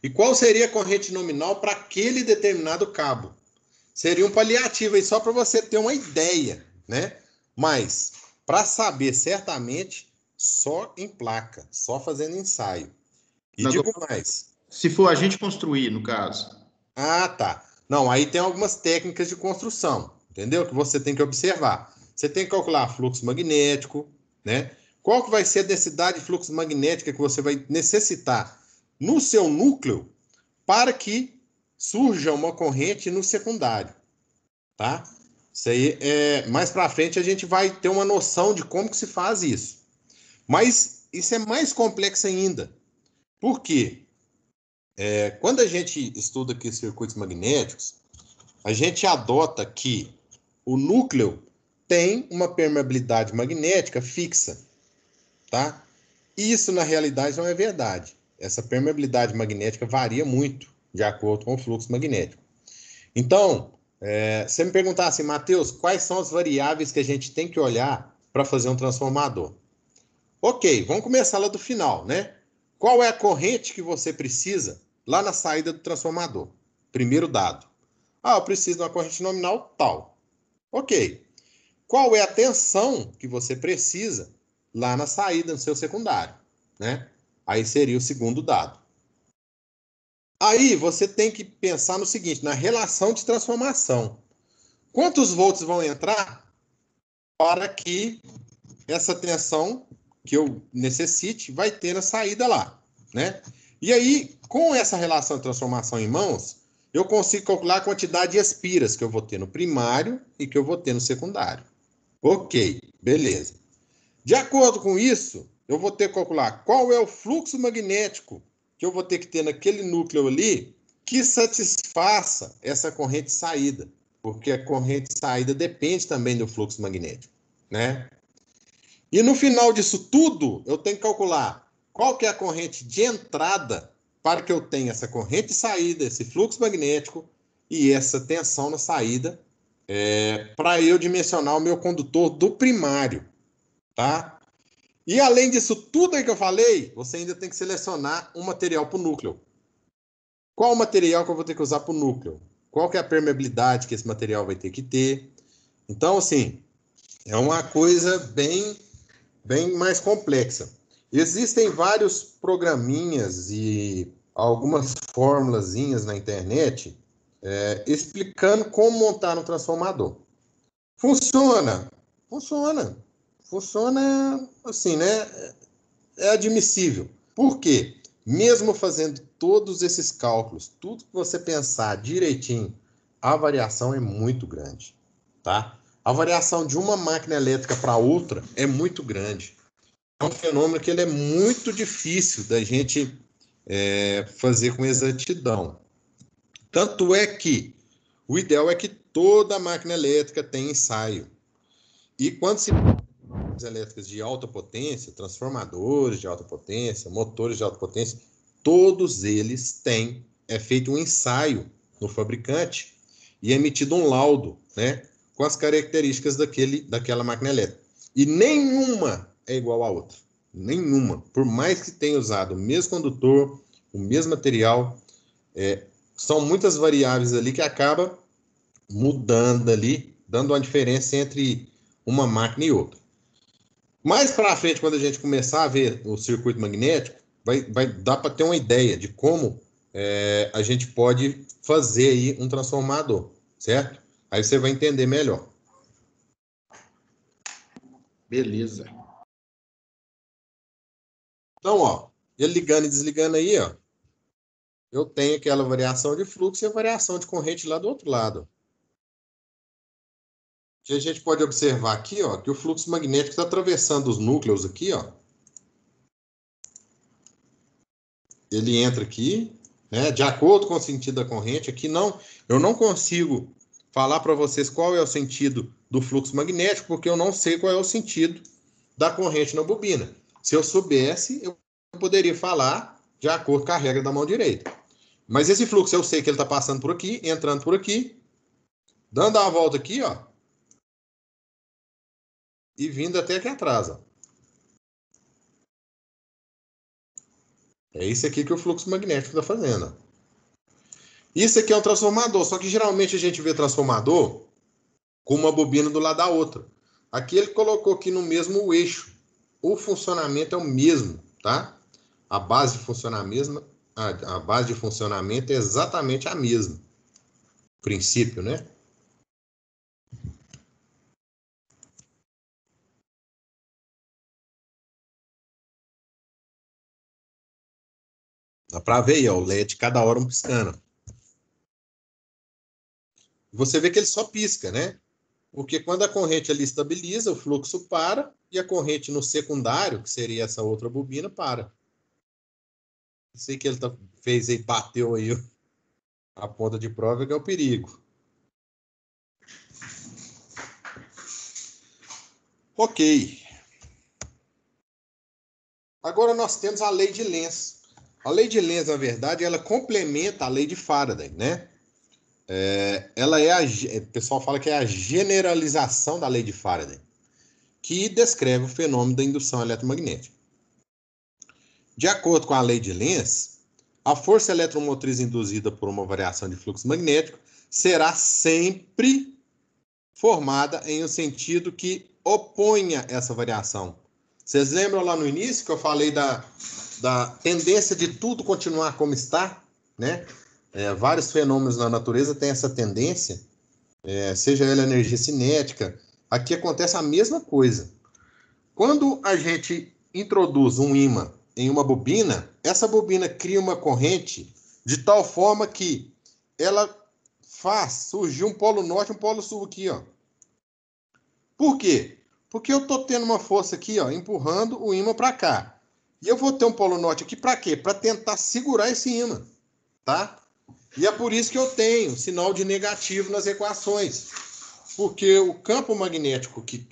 E qual seria a corrente nominal para aquele determinado cabo. Seria um paliativo aí só para você ter uma ideia, né? Mas, para saber certamente, só em placa, só fazendo ensaio. E digo mais. Se for a gente construir, no caso. Ah, tá. Não, aí tem algumas técnicas de construção, entendeu? Que você tem que observar. Você tem que calcular fluxo magnético, né? Qual que vai ser a densidade de fluxo magnética que você vai necessitar no seu núcleo para que surja uma corrente no secundário, tá? Isso aí, mais para frente a gente vai ter uma noção de como que se faz isso. Mas isso é mais complexo ainda. Por quê? Quando a gente estuda aqui circuitos magnéticos, a gente adota que o núcleo tem uma permeabilidade magnética fixa, tá? Isso, na realidade, não é verdade. Essa permeabilidade magnética varia muito de acordo com o fluxo magnético. Então, você me perguntar assim, Matheus, quais são as variáveis que a gente tem que olhar para fazer um transformador? Ok, vamos começar lá do final, né? Qual é a corrente que você precisa lá na saída do transformador? Primeiro dado. Ah, eu preciso de uma corrente nominal tal. Ok. Qual é a tensão que você precisa lá na saída do seu secundário, né? Aí seria o segundo dado. Aí você tem que pensar no seguinte, na relação de transformação. Quantos volts vão entrar para que essa tensão que eu necessite vai ter na saída lá, né? E aí, com essa relação de transformação em mãos, eu consigo calcular a quantidade de espiras que eu vou ter no primário e que eu vou ter no secundário. Ok, beleza. De acordo com isso, eu vou ter que calcular qual é o fluxo magnético que eu vou ter que ter naquele núcleo ali que satisfaça essa corrente de saída, porque a corrente de saída depende também do fluxo magnético, né? E no final disso tudo, eu tenho que calcular qual que é a corrente de entrada para que eu tenha essa corrente de saída, esse fluxo magnético e essa tensão na saída, para eu dimensionar o meu condutor do primário, tá? E além disso tudo aí que eu falei, você ainda tem que selecionar um material para o núcleo. Qual o material que eu vou ter que usar para o núcleo? Qual que é a permeabilidade que esse material vai ter que ter? Então, assim, é uma coisa bem mais complexa. Existem vários programinhas e algumas formulazinhas na internet explicando como montar um transformador. Funciona? Funciona. Funciona assim, né? É admissível. Por quê? Mesmo fazendo todos esses cálculos, tudo que você pensar direitinho, a variação é muito grande, tá? A variação de uma máquina elétrica para outra é muito grande. É um fenômeno que ele é muito difícil da gente fazer com exatidão. Tanto é que o ideal é que toda máquina elétrica tenha ensaio. E quando se elétricas de alta potência, transformadores de alta potência, motores de alta potência, todos eles têm, feito um ensaio no fabricante e é emitido um laudo, né, com as características daquela máquina elétrica. E nenhuma é igual à outra. Nenhuma. Por mais que tenha usado o mesmo condutor, o mesmo material, são muitas variáveis ali que acabam mudando ali, dando uma diferença entre uma máquina e outra. Mais para frente, quando a gente começar a ver o circuito magnético, vai dar para ter uma ideia de como a gente pode fazer aí um transformador, certo? Aí você vai entender melhor. Beleza. Então, ó, ele ligando e desligando aí, ó, eu tenho aquela variação de fluxo e a variação de corrente lá do outro lado. Que a gente pode observar aqui, ó, que o fluxo magnético está atravessando os núcleos aqui, ó. Ele entra aqui, né, de acordo com o sentido da corrente. Aqui eu não consigo falar para vocês qual é o sentido do fluxo magnético, porque eu não sei qual é o sentido da corrente na bobina. Se eu soubesse, eu poderia falar de acordo com a regra da mão direita. Mas esse fluxo eu sei que ele está passando por aqui, entrando por aqui, dando uma volta aqui, ó, e vindo até aqui atrás, ó. É isso aqui que o fluxo magnético está fazendo. Isso aqui é um transformador, só que geralmente a gente vê transformador com uma bobina do lado da outra. Aqui ele colocou aqui no mesmo eixo. O funcionamento é o mesmo, tá? A base de funcionamento é exatamente a mesma. O princípio, né? Dá para ver aí, ó, o LED cada hora piscando. Você vê que ele só pisca, né? Porque quando a corrente ali estabiliza, o fluxo para e a corrente no secundário, que seria essa outra bobina, para. Isso aí que ele fez aí, bateu aí a ponta de prova, que é o perigo. Ok. Agora nós temos a lei de Lenz. A lei de Lenz, na verdade, ela complementa a lei de Faraday, né? Ela o pessoal fala que é a generalização da lei de Faraday, que descreve o fenômeno da indução eletromagnética. De acordo com a lei de Lenz, a força eletromotriz induzida por uma variação de fluxo magnético será sempre formada em um sentido que oponha essa variação. Vocês lembram lá no início que eu falei da tendência de tudo continuar como está, né? Vários fenômenos na natureza têm essa tendência, seja ela energia cinética. Aqui acontece a mesma coisa. Quando a gente introduz um ímã em uma bobina, essa bobina cria uma corrente de tal forma que ela faz surgir um polo norte e um polo sul aqui, ó. Por quê? Porque eu estou tendo uma força aqui, ó, empurrando o ímã para cá. E eu vou ter um polo norte aqui para quê? Para tentar segurar esse ímã, tá? E é por isso que eu tenho sinal de negativo nas equações. Porque o campo magnético que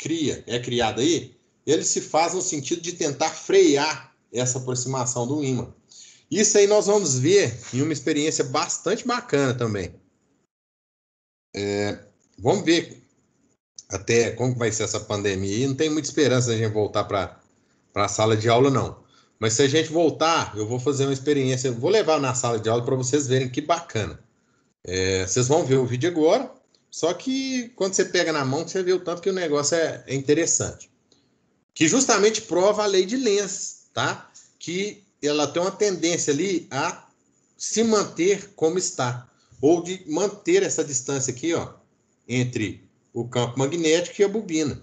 é criado aí, ele se faz no sentido de tentar frear essa aproximação do ímã. Isso aí nós vamos ver em uma experiência bastante bacana também. Vamos ver até como vai ser essa pandemia. E não tem muita esperança de a gente voltar para a sala de aula, não. Mas se a gente voltar, eu vou fazer uma experiência, vou levar na sala de aula para vocês verem que bacana. Vocês vão ver o vídeo agora, só que quando você pega na mão, você vê o tanto que o negócio é interessante. Que justamente prova a lei de Lenz, tá? Que ela tem uma tendência ali a se manter como está, ou de manter essa distância aqui, ó, entre o campo magnético e a bobina.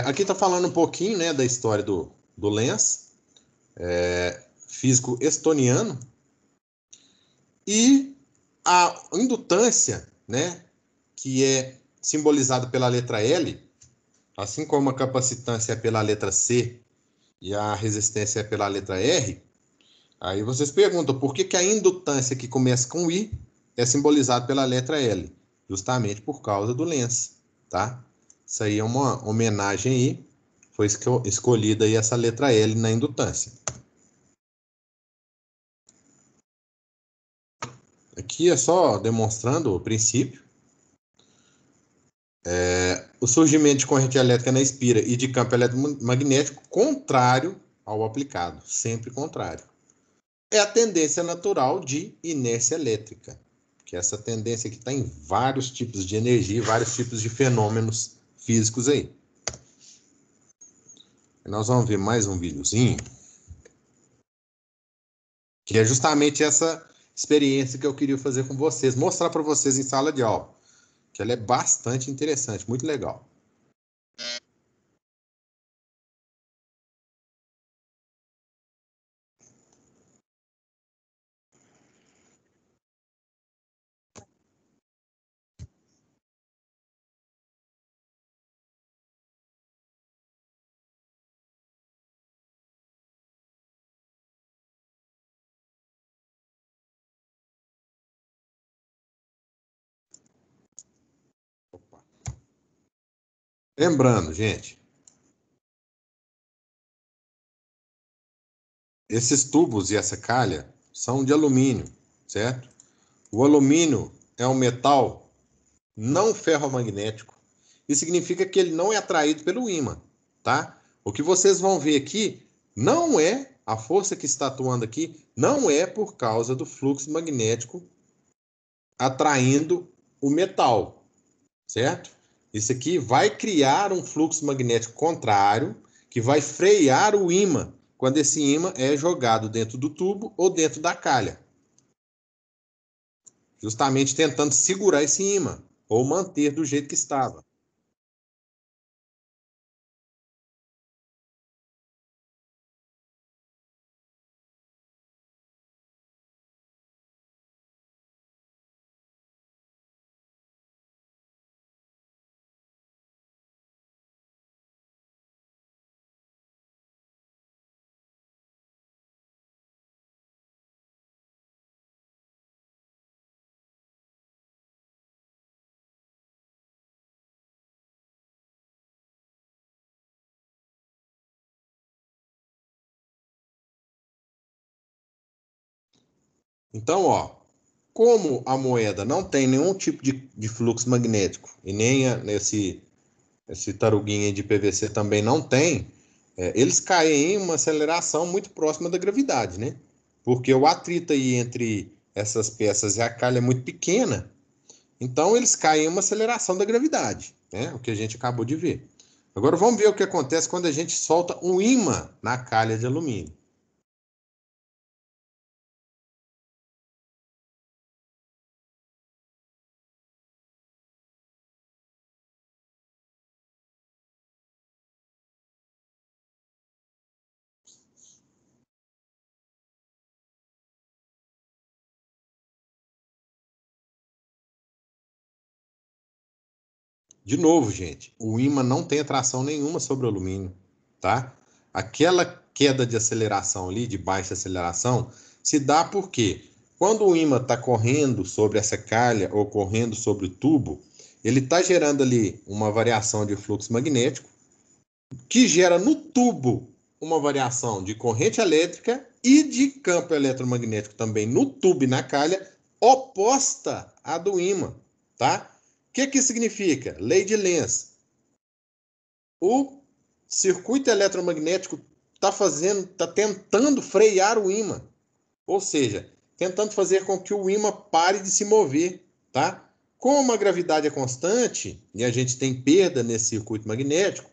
Aqui está falando um pouquinho, né, da história do Lenz, físico estoniano, e a indutância, né, que é simbolizada pela letra L, assim como a capacitância é pela letra C e a resistência é pela letra R, aí vocês perguntam por que a indutância que começa com I é simbolizada pela letra L? Justamente por causa do Lenz, tá? Isso aí é uma homenagem aí, foi escolhida aí essa letra L na indutância. Aqui é só demonstrando o princípio. O surgimento de corrente elétrica na espira e de campo eletromagnético contrário ao aplicado, sempre contrário. É a tendência natural de inércia elétrica, que essa tendência aqui está em vários tipos de energia, vários tipos de fenômenos físicos aí. Nós vamos ver mais um videozinho, que é justamente essa experiência que eu queria fazer com vocês, mostrar para vocês em sala de aula, que ela é bastante interessante, muito legal. Lembrando, gente, esses tubos e essa calha são de alumínio, certo? O alumínio é um metal não ferromagnético. Isso significa que ele não é atraído pelo ímã, tá? O que vocês vão ver aqui não é, a força que está atuando aqui, não é por causa do fluxo magnético atraindo o metal, certo? Isso aqui vai criar um fluxo magnético contrário que vai frear o ímã quando esse ímã é jogado dentro do tubo ou dentro da calha. Justamente tentando segurar esse ímã ou manter do jeito que estava. Então, ó, como a moeda não tem nenhum tipo de fluxo magnético e nem esse taruguinho de PVC também não tem, eles caem em uma aceleração muito próxima da gravidade, né? Porque o atrito aí entre essas peças e a calha é muito pequena, então eles caem em uma aceleração da gravidade, né? O que a gente acabou de ver. Agora vamos ver o que acontece quando a gente solta um ímã na calha de alumínio. De novo, gente, o ímã não tem atração nenhuma sobre o alumínio, tá? Aquela queda de aceleração ali, de baixa aceleração, se dá porque quando o ímã está correndo sobre essa calha ou correndo sobre o tubo, ele está gerando ali uma variação de fluxo magnético que gera no tubo uma variação de corrente elétrica e de campo eletromagnético também no tubo e na calha, oposta à do ímã, tá? O que significa? Lei de Lenz. O circuito eletromagnético está tentando frear o ímã, ou seja, tentando fazer com que o ímã pare de se mover, tá? Como a gravidade é constante e a gente tem perda nesse circuito magnético,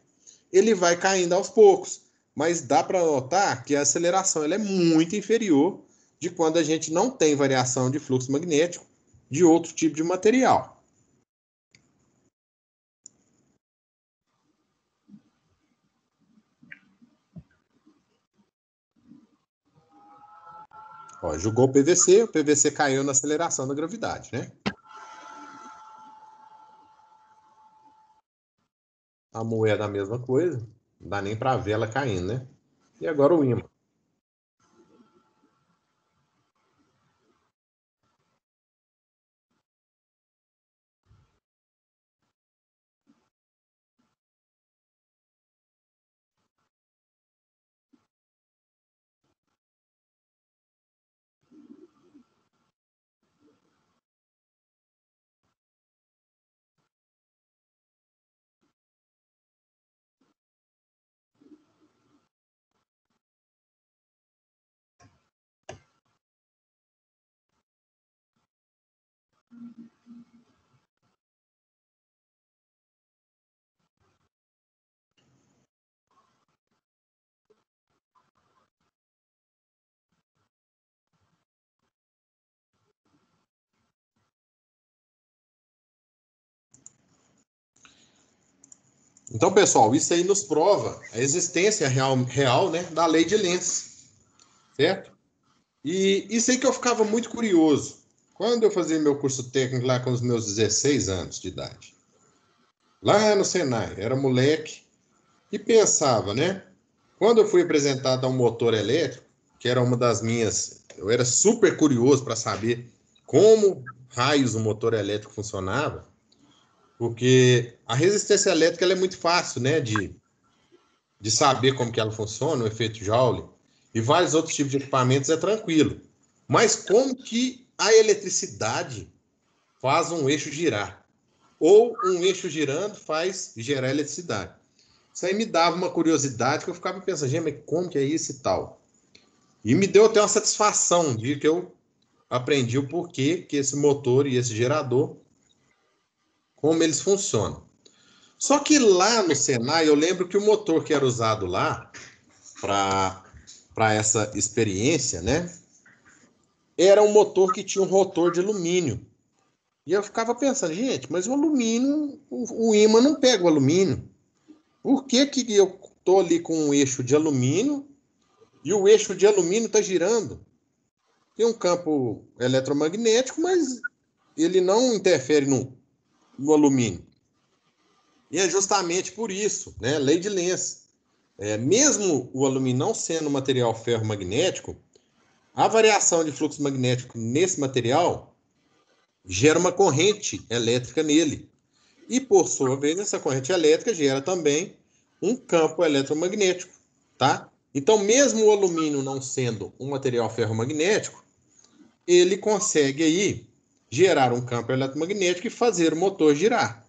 ele vai caindo aos poucos, mas dá para notar que a aceleração ela é muito inferior de quando a gente não tem variação de fluxo magnético de outro tipo de material. Ó, jogou o PVC caiu na aceleração da gravidade, né? A moeda a mesma coisa, não dá nem para ver ela caindo, né? E agora o ímã. Então, pessoal, isso aí nos prova a existência real, né, da lei de Lenz, certo? E isso aí que eu ficava muito curioso. Quando eu fazia meu curso técnico lá com os meus 16 anos de idade, lá no Senai, era moleque e pensava, né? Quando eu fui apresentado a um motor elétrico, que era uma das minhas, eu era super curioso para saber como raios o motor elétrico funcionava, porque a resistência elétrica ela é muito fácil, né, de saber como que ela funciona, o efeito Joule, e vários outros tipos de equipamentos é tranquilo. Mas como que a eletricidade faz um eixo girar? Ou um eixo girando faz gerar eletricidade? Isso aí me dava uma curiosidade que eu ficava pensando, gente, mas como que é isso e tal? E me deu até uma satisfação de que eu aprendi o porquê que esse motor e esse gerador, como eles funcionam. Só que lá no Senai, eu lembro que o motor que era usado lá para essa experiência, né? Era um motor que tinha um rotor de alumínio. E eu ficava pensando, gente, mas o alumínio, o ímã não pega o alumínio. Por que que eu tô ali com um eixo de alumínio e o eixo de alumínio está girando? Tem um campo eletromagnético, mas ele não interfere no alumínio. E é justamente por isso, né? Lei de Lenz. Mesmo o alumínio não sendo um material ferromagnético, a variação de fluxo magnético nesse material gera uma corrente elétrica nele. E, por sua vez, essa corrente elétrica gera também um campo eletromagnético, tá? Então, mesmo o alumínio não sendo um material ferromagnético, ele consegue aí gerar um campo eletromagnético e fazer o motor girar,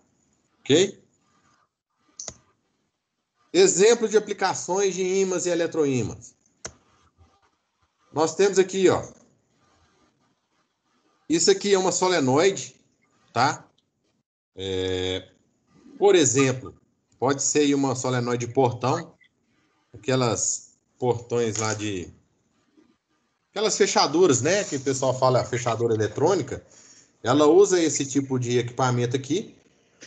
ok? Exemplo de aplicações de ímãs e eletroímãs. Nós temos aqui, ó. Isso aqui é uma solenoide, tá? Por exemplo, pode ser aí uma solenoide de portão, aquelas portões lá de... Aquelas fechaduras, né? Que o pessoal fala fechadura eletrônica. Ela usa esse tipo de equipamento aqui.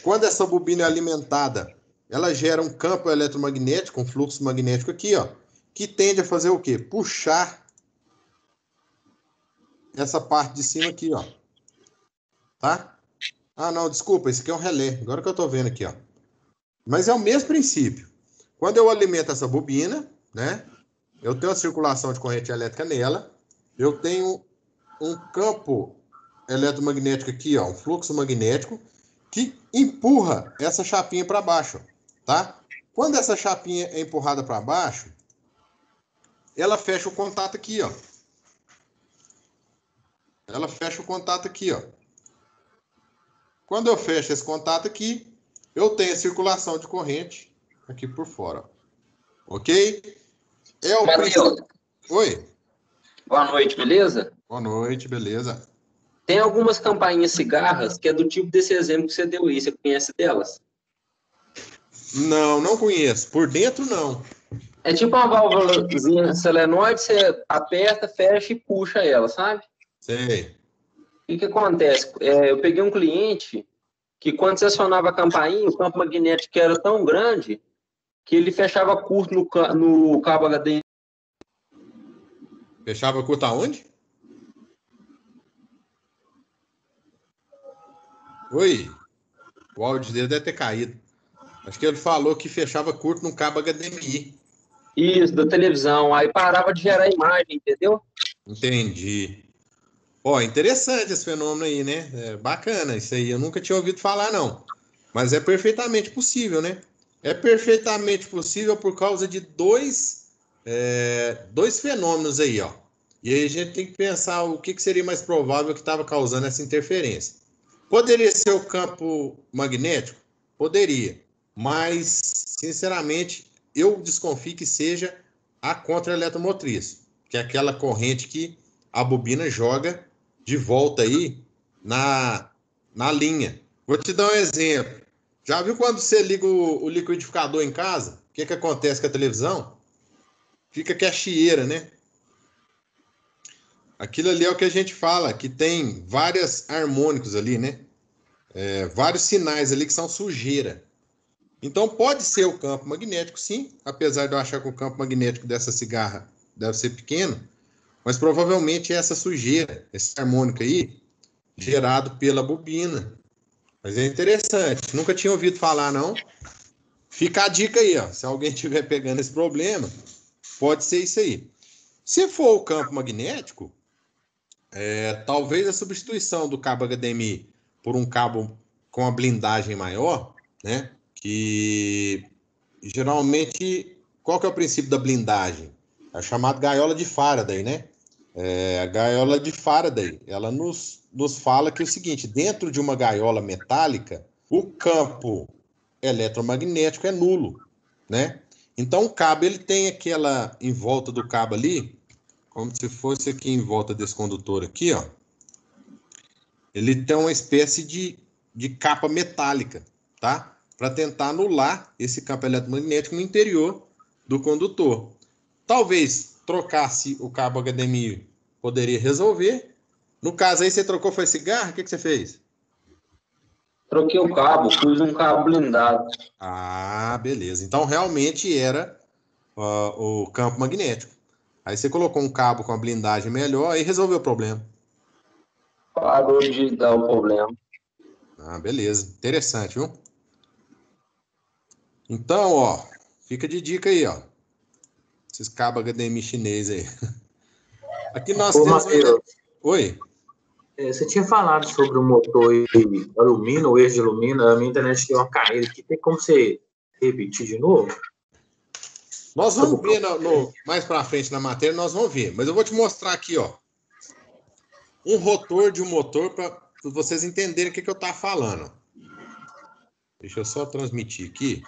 Quando essa bobina é alimentada, ela gera um campo eletromagnético, um fluxo magnético aqui, ó, que tende a fazer o quê? Puxar essa parte de cima aqui, ó. Tá? Ah, não, desculpa, esse aqui é um relé. Agora que eu tô vendo aqui, ó. Mas é o mesmo princípio. Quando eu alimento essa bobina, né? Eu tenho a circulação de corrente elétrica nela. Eu tenho um campo eletromagnético aqui, ó, um fluxo magnético que empurra essa chapinha para baixo, tá? Quando essa chapinha é empurrada para baixo, ela fecha o contato aqui, ó. Ela fecha o contato aqui, ó. Quando eu fecho esse contato aqui, eu tenho a circulação de corrente aqui por fora, ok? É o princípio. Oi. Boa noite, beleza? Boa noite, beleza. Tem algumas campainhas cigarras que é do tipo desse exemplo que você deu aí. Você conhece delas? Não, não conheço. Por dentro, não. É tipo uma válvulazinha solenoide, você aperta, fecha e puxa ela, sabe? Sei. O que acontece? Eu peguei um cliente que quando você acionava a campainha, o campo magnético era tão grande que ele fechava curto no cabo HDMI. Fechava curto aonde? Oi. O áudio dele deve ter caído. Acho que ele falou que fechava curto no cabo HDMI. Isso, da televisão. Aí parava de gerar imagem, entendeu? Entendi. Ó, interessante esse fenômeno aí, né? É bacana isso aí. Eu nunca tinha ouvido falar, não. Mas é perfeitamente possível, né? É perfeitamente possível por causa de dois fenômenos aí, ó. E aí a gente tem que pensar o que seria mais provável que estava causando essa interferência. Poderia ser o campo magnético? Poderia. Mas, sinceramente, eu desconfio que seja a contra-eletromotriz, que é aquela corrente que a bobina joga de volta aí na linha. Vou te dar um exemplo. Já viu quando você liga o liquidificador em casa? O que acontece com a televisão? Fica que é chieira, né? Aquilo ali é o que a gente fala, que tem vários harmônicos ali, né? Vários sinais ali que são sujeira. Então pode ser o campo magnético, sim, apesar de eu achar que o campo magnético dessa cigarra deve ser pequeno, mas provavelmente é essa sujeira, esse harmônico aí, gerado pela bobina. Mas é interessante, nunca tinha ouvido falar, não. Fica a dica aí, ó. Se alguém estiver pegando esse problema, pode ser isso aí. Se for o campo magnético, talvez a substituição do cabo HDMI por um cabo com a blindagem maior, né? Que geralmente, qual que é o princípio da blindagem? É chamado gaiola de Faraday, né? A gaiola de Faraday, ela nos fala que é o seguinte, dentro de uma gaiola metálica, o campo eletromagnético é nulo, né? Então o cabo, ele tem aquela, em volta do cabo ali, como se fosse aqui em volta desse condutor aqui, ó. Ele tem uma espécie de capa metálica, tá? Para tentar anular esse campo eletromagnético no interior do condutor. Talvez trocasse o cabo HDMI poderia resolver. No caso aí, você trocou, foi cigarro? O que você fez? Troquei o cabo, pus um cabo blindado. Ah, beleza. Então, realmente era o campo magnético. Aí você colocou um cabo com a blindagem melhor e resolveu o problema. Parou de dar o problema. Ah, beleza. Interessante, viu? Então, ó, fica de dica aí, ó. Esses cabos HDMI chinês aí. Aqui nós temos... Mateus, Oi? você tinha falado sobre o motor de alumínio, o eixo de alumínio, a minha internet deu uma caída aqui. Tem como você repetir de novo? Nós vamos ver mais para frente na matéria, nós vamos ver. Mas eu vou te mostrar aqui, ó. Um rotor de um motor para vocês entenderem o que eu estava falando. Deixa eu só transmitir aqui.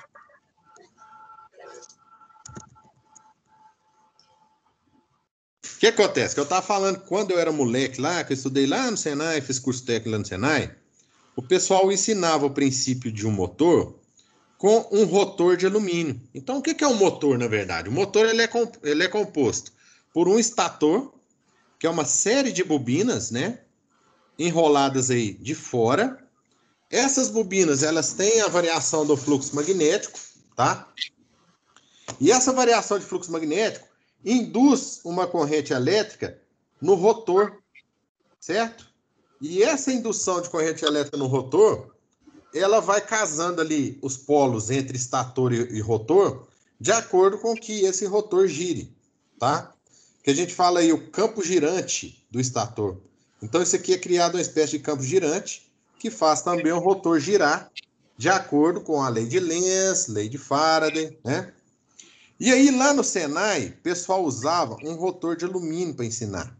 O que acontece? Que eu estava falando quando eu era moleque lá, que eu estudei lá no Senai, fiz curso técnico lá no Senai, o pessoal ensinava o princípio de um motor com um rotor de alumínio. Então, o que é um motor, na verdade? O motor ele é composto por um estator, que é uma série de bobinas, né, enroladas aí de fora. Essas bobinas, elas têm a variação do fluxo magnético, tá? E essa variação de fluxo magnético induz uma corrente elétrica no rotor, certo? E essa indução de corrente elétrica no rotor, ela vai casando ali os polos entre estator e rotor, de acordo com que esse rotor gire, tá? Que a gente fala aí o campo girante do estator. Então, isso aqui é criado uma espécie de campo girante, que faz também o rotor girar, de acordo com a lei de Lenz, lei de Faraday, né? E aí, lá no Senai, o pessoal usava um rotor de alumínio para ensinar.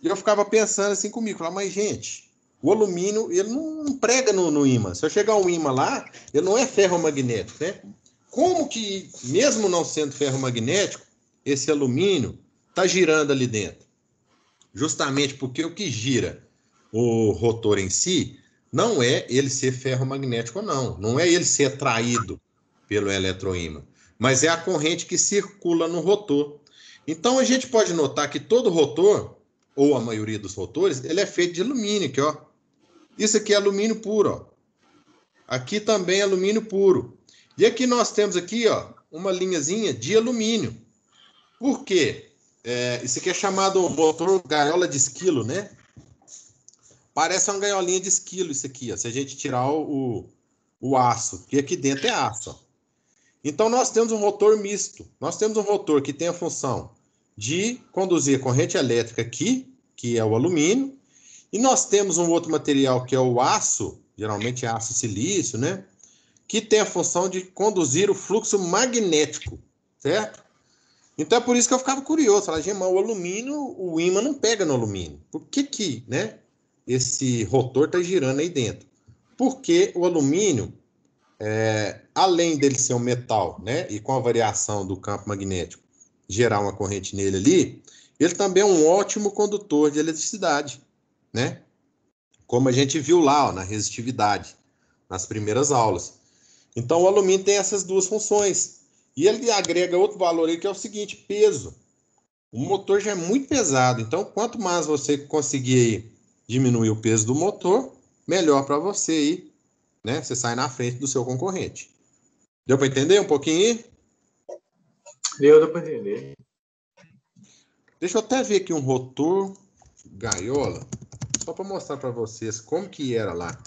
E eu ficava pensando assim comigo, falava, mas gente, o alumínio, ele não prega no ímã. Se eu chegar um ímã lá, ele não é ferromagnético, né? Como que, mesmo não sendo ferromagnético, esse alumínio está girando ali dentro? Justamente porque o que gira o rotor em si não é ele ser ferromagnético ou não. Não é ele ser atraído pelo eletroímã, mas é a corrente que circula no rotor. Então, a gente pode notar que todo rotor, ou a maioria dos rotores, ele é feito de alumínio, aqui, ó. Isso aqui é alumínio puro, ó. Aqui também é alumínio puro. E aqui nós temos aqui, ó, uma linhazinha de alumínio. Por quê? Isso aqui é chamado motor gaiola de esquilo, né? Parece uma gaiolinha de esquilo isso aqui, ó, se a gente tirar o aço, que aqui dentro é aço, ó. Então, nós temos um rotor misto. Nós temos um rotor que tem a função de conduzir a corrente elétrica aqui, que é o alumínio, e nós temos um outro material que é o aço, geralmente é aço silício, né? Que tem a função de conduzir o fluxo magnético, certo? Então, é por isso que eu ficava curioso. Falava, gente, mas o alumínio, o ímã não pega no alumínio. Por que né, esse rotor está girando aí dentro? Porque o alumínio, além dele ser um metal, né, e com a variação do campo magnético gerar uma corrente nele ali, ele também é um ótimo condutor de eletricidade, né? Como a gente viu lá, ó, na resistividade, nas primeiras aulas. Então, o alumínio tem essas duas funções. E ele agrega outro valor aí, que é o seguinte, peso. O motor já é muito pesado, então quanto mais você conseguir aí diminuir o peso do motor, melhor para você aí, né? Você sai na frente do seu concorrente. Deu para entender um pouquinho? Deu para entender. Deixa eu até ver aqui um rotor gaiola, só para mostrar para vocês como que era lá.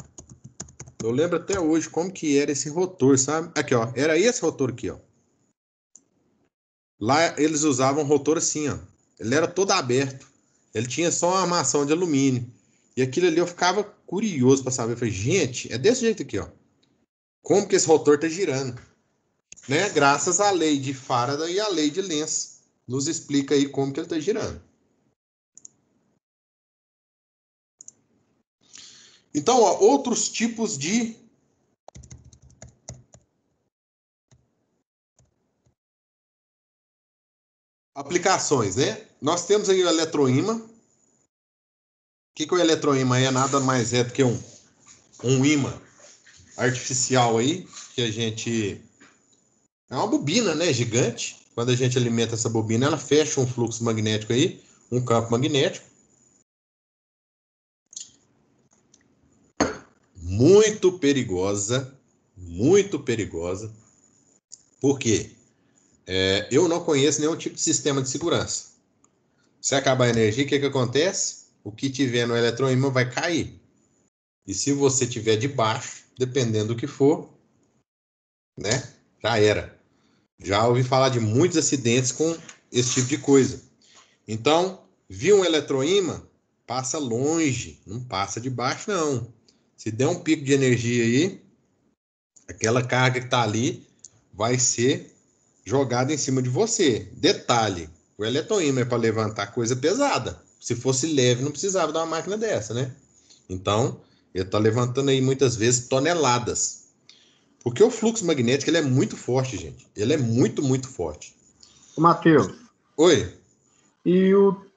Eu lembro até hoje como que era esse rotor, sabe? Aqui, ó, era esse rotor aqui, ó. Lá eles usavam um rotor assim, ó. Ele era todo aberto. Ele tinha só uma armação de alumínio. E aquilo ali eu ficava curioso para saber. Eu falei, gente, é desse jeito aqui, ó. Como que esse rotor tá girando? Né? Graças à lei de Faraday e à lei de Lenz. Nos explica aí como que ele tá girando. Então, ó, outros tipos de aplicações, né? Nós temos aí o eletroímã. O que o eletroímã é? Nada mais é do que um ímã artificial aí, que a gente... É uma bobina, né? Gigante. Quando a gente alimenta essa bobina, ela fecha um fluxo magnético aí, um campo magnético. Muito perigosa. Muito perigosa. Por quê? Eu não conheço nenhum tipo de sistema de segurança. Se acabar a energia, o que acontece? O que tiver no eletroímã vai cair. E se você tiver debaixo, dependendo do que for, né? Já era. Já ouvi falar de muitos acidentes com esse tipo de coisa. Então, viu um eletroímã, passa longe, não passa debaixo, não. Se der um pico de energia aí, aquela carga que está ali vai ser jogada em cima de você. Detalhe, o eletroímã é para levantar coisa pesada. Se fosse leve, não precisava de uma máquina dessa, né? Então, ele está levantando aí muitas vezes toneladas. Porque o fluxo magnético ele é muito forte, gente. Ele é muito, muito forte. Ô, Matheus. Oi. E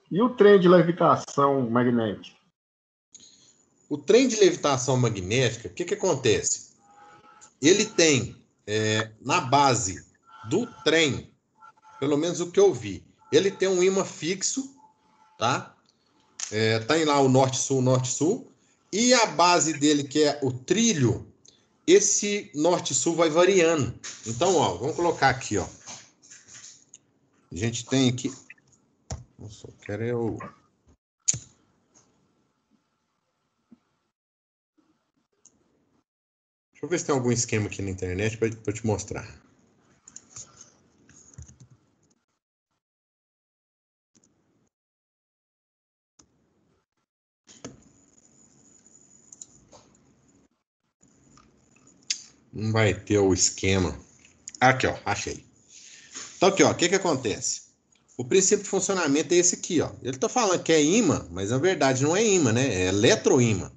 E o trem de levitação magnética? O trem de levitação magnética, o que acontece? Ele tem, na base do trem, pelo menos o que eu vi, ele tem um ímã fixo, tá? Tem lá o norte-sul, e a base dele, que é o trilho, esse norte-sul vai variando. Então, ó, vamos colocar aqui, ó. A gente tem aqui... Nossa, eu quero eu... Deixa eu ver se tem algum esquema aqui na internet para te mostrar. Não vai ter o esquema. Aqui, ó, achei. Então, aqui, ó, o que acontece? O princípio de funcionamento é esse aqui, ó. Ele está falando que é ímã, mas na verdade não é ímã, né? É eletroímã,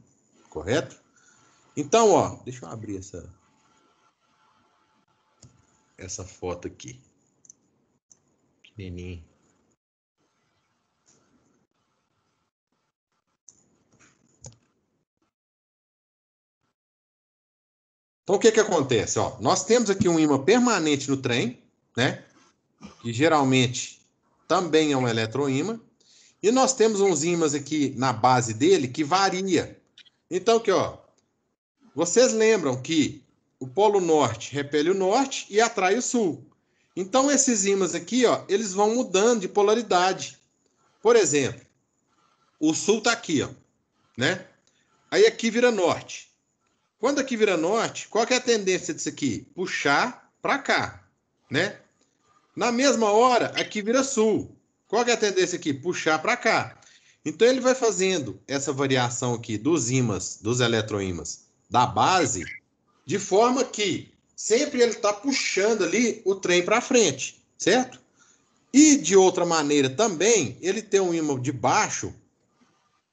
correto? Então, ó, deixa eu abrir essa foto aqui. Pequenininho. Então, o que acontece? Ó, nós temos aqui um ímã permanente no trem, né? Que geralmente também é um eletroímã. E nós temos uns ímãs aqui na base dele que varia. Então, aqui, ó. Vocês lembram que o polo norte repele o norte e atrai o sul. Então, esses ímãs aqui, ó, eles vão mudando de polaridade. Por exemplo, o sul está aqui, ó, né? Aí aqui vira norte. Quando aqui vira norte, qual que é a tendência disso aqui? Puxar para cá, né? Na mesma hora, aqui vira sul. Qual que é a tendência aqui? Puxar para cá. Então, ele vai fazendo essa variação aqui dos ímãs, dos eletroímãs da base, de forma que sempre ele está puxando ali o trem para frente, certo? E de outra maneira também, ele tem um ímã de baixo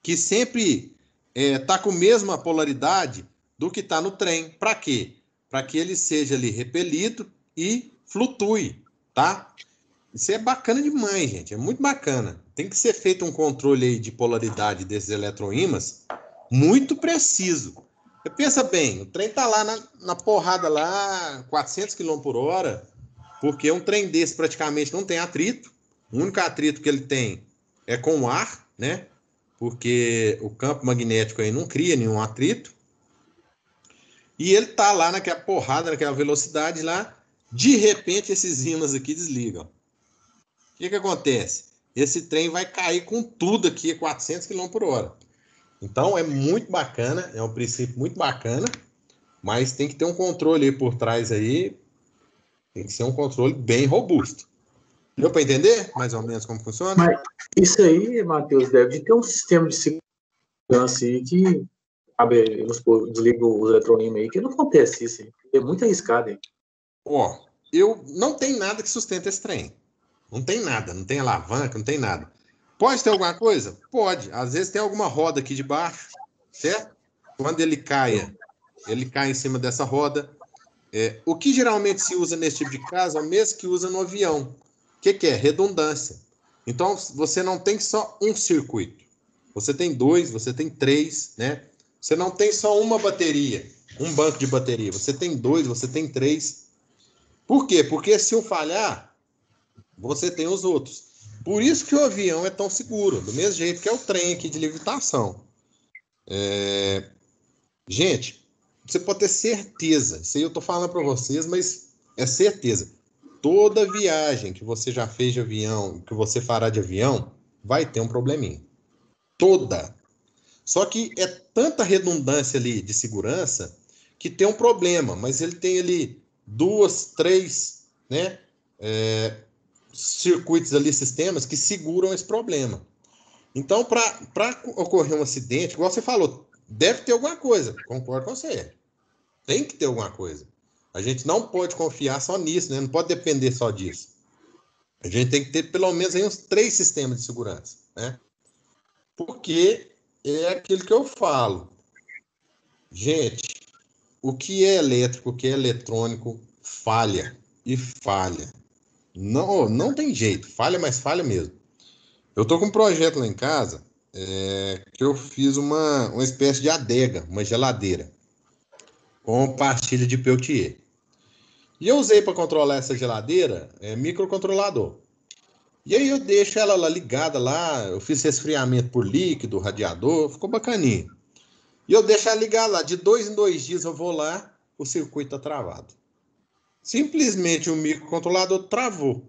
que sempre está com a mesma polaridade do que está no trem. Para quê? Para que ele seja ali repelido e flutue, tá? Isso é bacana demais, gente. É muito bacana. Tem que ser feito um controle aí de polaridade desses eletroímãs muito preciso. Você pensa bem, o trem tá lá na porrada lá, 400 km por hora, porque um trem desse praticamente não tem atrito. O único atrito que ele tem é com o ar, né? Porque o campo magnético aí não cria nenhum atrito. E ele tá lá naquela porrada, naquela velocidade lá, de repente esses ímãs aqui desligam. O que acontece? Esse trem vai cair com tudo aqui a 400 km por hora. Então, é muito bacana, é um princípio muito bacana, mas tem que ter um controle aí por trás aí, tem que ser um controle bem robusto. Deu para entender mais ou menos como funciona? Mas isso aí, Matheus, deve ter um sistema de segurança aí que desliga os eletroímãs aí, que não acontece isso aí. É muito arriscado aí. Ó, não tem nada que sustenta esse trem. Não tem nada, não tem alavanca, não tem nada. Pode ter alguma coisa? Pode. Às vezes tem alguma roda aqui de baixo, certo? Quando ele cai em cima dessa roda. O que geralmente se usa nesse tipo de caso é o mesmo que usa no avião. O que é? Redundância. Então, você não tem só um circuito. Você tem 2, você tem 3, né? Você não tem só uma bateria, um banco de bateria. Você tem 2, você tem 3. Por quê? Porque se um falhar, você tem os outros. Por isso que o avião é tão seguro, do mesmo jeito que é o trem aqui de levitação. Gente, você pode ter certeza, isso aí eu estou falando para vocês, mas é certeza. Toda viagem que você já fez de avião, que você fará de avião, vai ter um probleminha. Toda. Só que é tanta redundância ali de segurança que tem um problema, mas ele tem ali 2, 3, né? Circuitos ali, sistemas que seguram esse problema. Então, para ocorrer um acidente, igual você falou, deve ter alguma coisa. Concordo com você. Tem que ter alguma coisa. A gente não pode confiar só nisso, né? Não pode depender só disso. A gente tem que ter pelo menos aí uns 3 sistemas de segurança, né? Porque é aquilo que eu falo. Gente, o que é elétrico, o que é eletrônico, falha. E falha. Não tem jeito. Falha, mas falha mesmo. Eu tô com um projeto lá em casa que eu fiz uma espécie de adega, uma geladeira, com pastilha de Peltier. E eu usei para controlar essa geladeira microcontrolador. E aí eu deixo ela lá ligada lá, eu fiz resfriamento por líquido, radiador, ficou bacaninho. E eu deixo ela ligada lá, de 2 em 2 dias eu vou lá, o circuito está travado. Simplesmente o microcontrolador travou.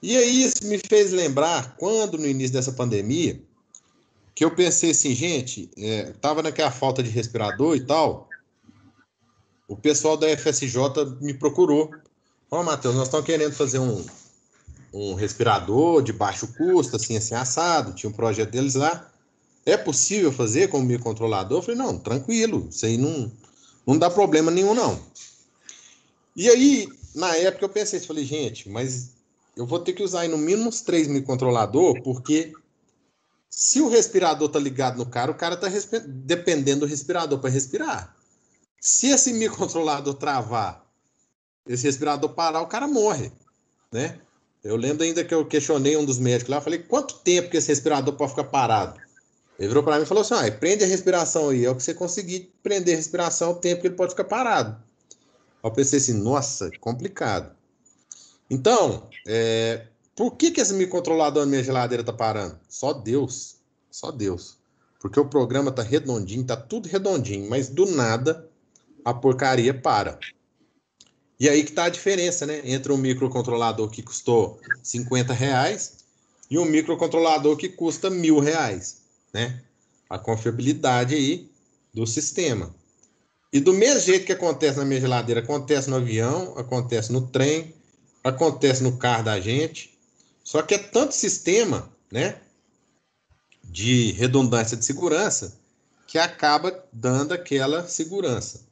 E aí isso me fez lembrar, quando no início dessa pandemia, que eu pensei assim, gente, tava naquela falta de respirador e tal, o pessoal da FSJ me procurou. Ó, Matheus, nós estamos querendo fazer um respirador de baixo custo, assim assado, tinha um projeto deles lá. É possível fazer com o microcontrolador? Eu falei, não, tranquilo, isso aí não dá problema nenhum, não. E aí, na época eu pensei, falei, gente, mas eu vou ter que usar aí no mínimo uns 3 microcontroladores, porque se o respirador tá ligado no cara, o cara tá dependendo do respirador para respirar. Se esse microcontrolador travar, esse respirador parar, o cara morre, né? Eu lembro ainda que eu questionei um dos médicos lá, falei, quanto tempo que esse respirador pode ficar parado? Ele virou para mim e falou assim, prende a respiração aí, é o que você conseguir prender a respiração, o tempo que ele pode ficar parado. Eu pensei assim, nossa, complicado. Então, por que esse microcontrolador na minha geladeira tá parando? Só Deus. Porque o programa tá redondinho, tá tudo redondinho, mas do nada a porcaria para. E aí que tá a diferença, né? Entre um microcontrolador que custou R$50 e um microcontrolador que custa R$1.000, né? A confiabilidade aí do sistema. E do mesmo jeito que acontece na minha geladeira, acontece no avião, acontece no trem, acontece no carro da gente. Só que é tanto sistema, né, de redundância de segurança, que acaba dando aquela segurança.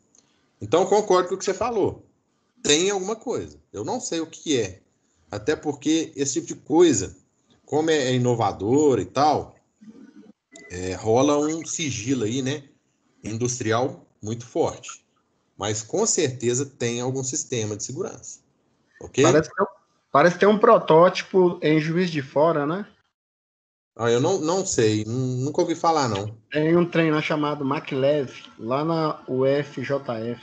Então, eu concordo com o que você falou. Tem alguma coisa. Eu não sei o que é. Até porque esse tipo de coisa, como é inovador e tal, rola um sigilo aí, né, industrial muito forte. Mas com certeza tem algum sistema de segurança. Ok? Parece ter um protótipo em Juiz de Fora, né? Eu não sei, nunca ouvi falar, não. Tem um trem lá chamado Maglev, lá na UFJF.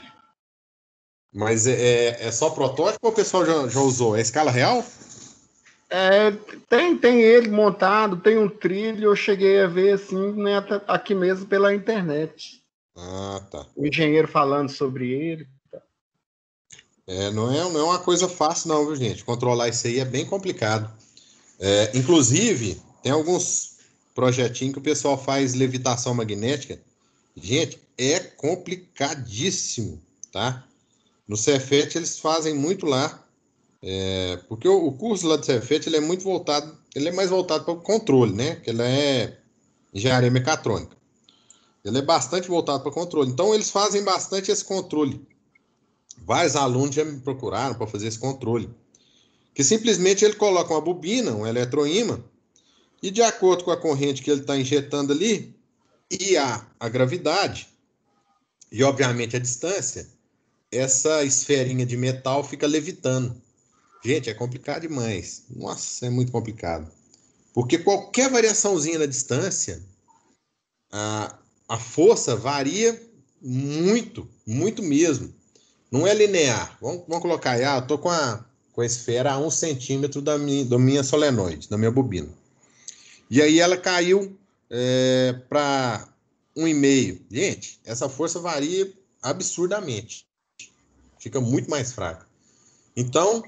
Mas é só protótipo ou o pessoal já usou? É escala real? Tem ele montado, tem um trilho, eu cheguei a ver assim, né, aqui mesmo pela internet. Ah, tá. O engenheiro falando sobre ele. Não é uma coisa fácil, não, viu, gente? Controlar isso aí é bem complicado. Inclusive, tem alguns projetinhos que o pessoal faz levitação magnética. Gente, é complicadíssimo, tá? No Cefet eles fazem muito lá, porque o curso lá do Cefet ele é mais voltado para o controle, né? Que ele é engenharia mecatrônica. Ele é bastante voltado para controle. Então eles fazem bastante esse controle. Vários alunos já me procuraram para fazer esse controle. Que simplesmente ele coloca uma bobina, um eletroímã, e de acordo com a corrente que ele está injetando ali, e a gravidade, e obviamente a distância, essa esferinha de metal fica levitando. Gente, é complicado demais. Nossa, é muito complicado. Porque qualquer variaçãozinha na distância, a força varia muito, muito mesmo. Não é linear. Vamos colocar aí, eu estou com a esfera a 1 centímetro da minha solenoide, da minha bobina. E aí ela caiu para 1,5. Gente, essa força varia absurdamente. Fica muito mais fraca. Então,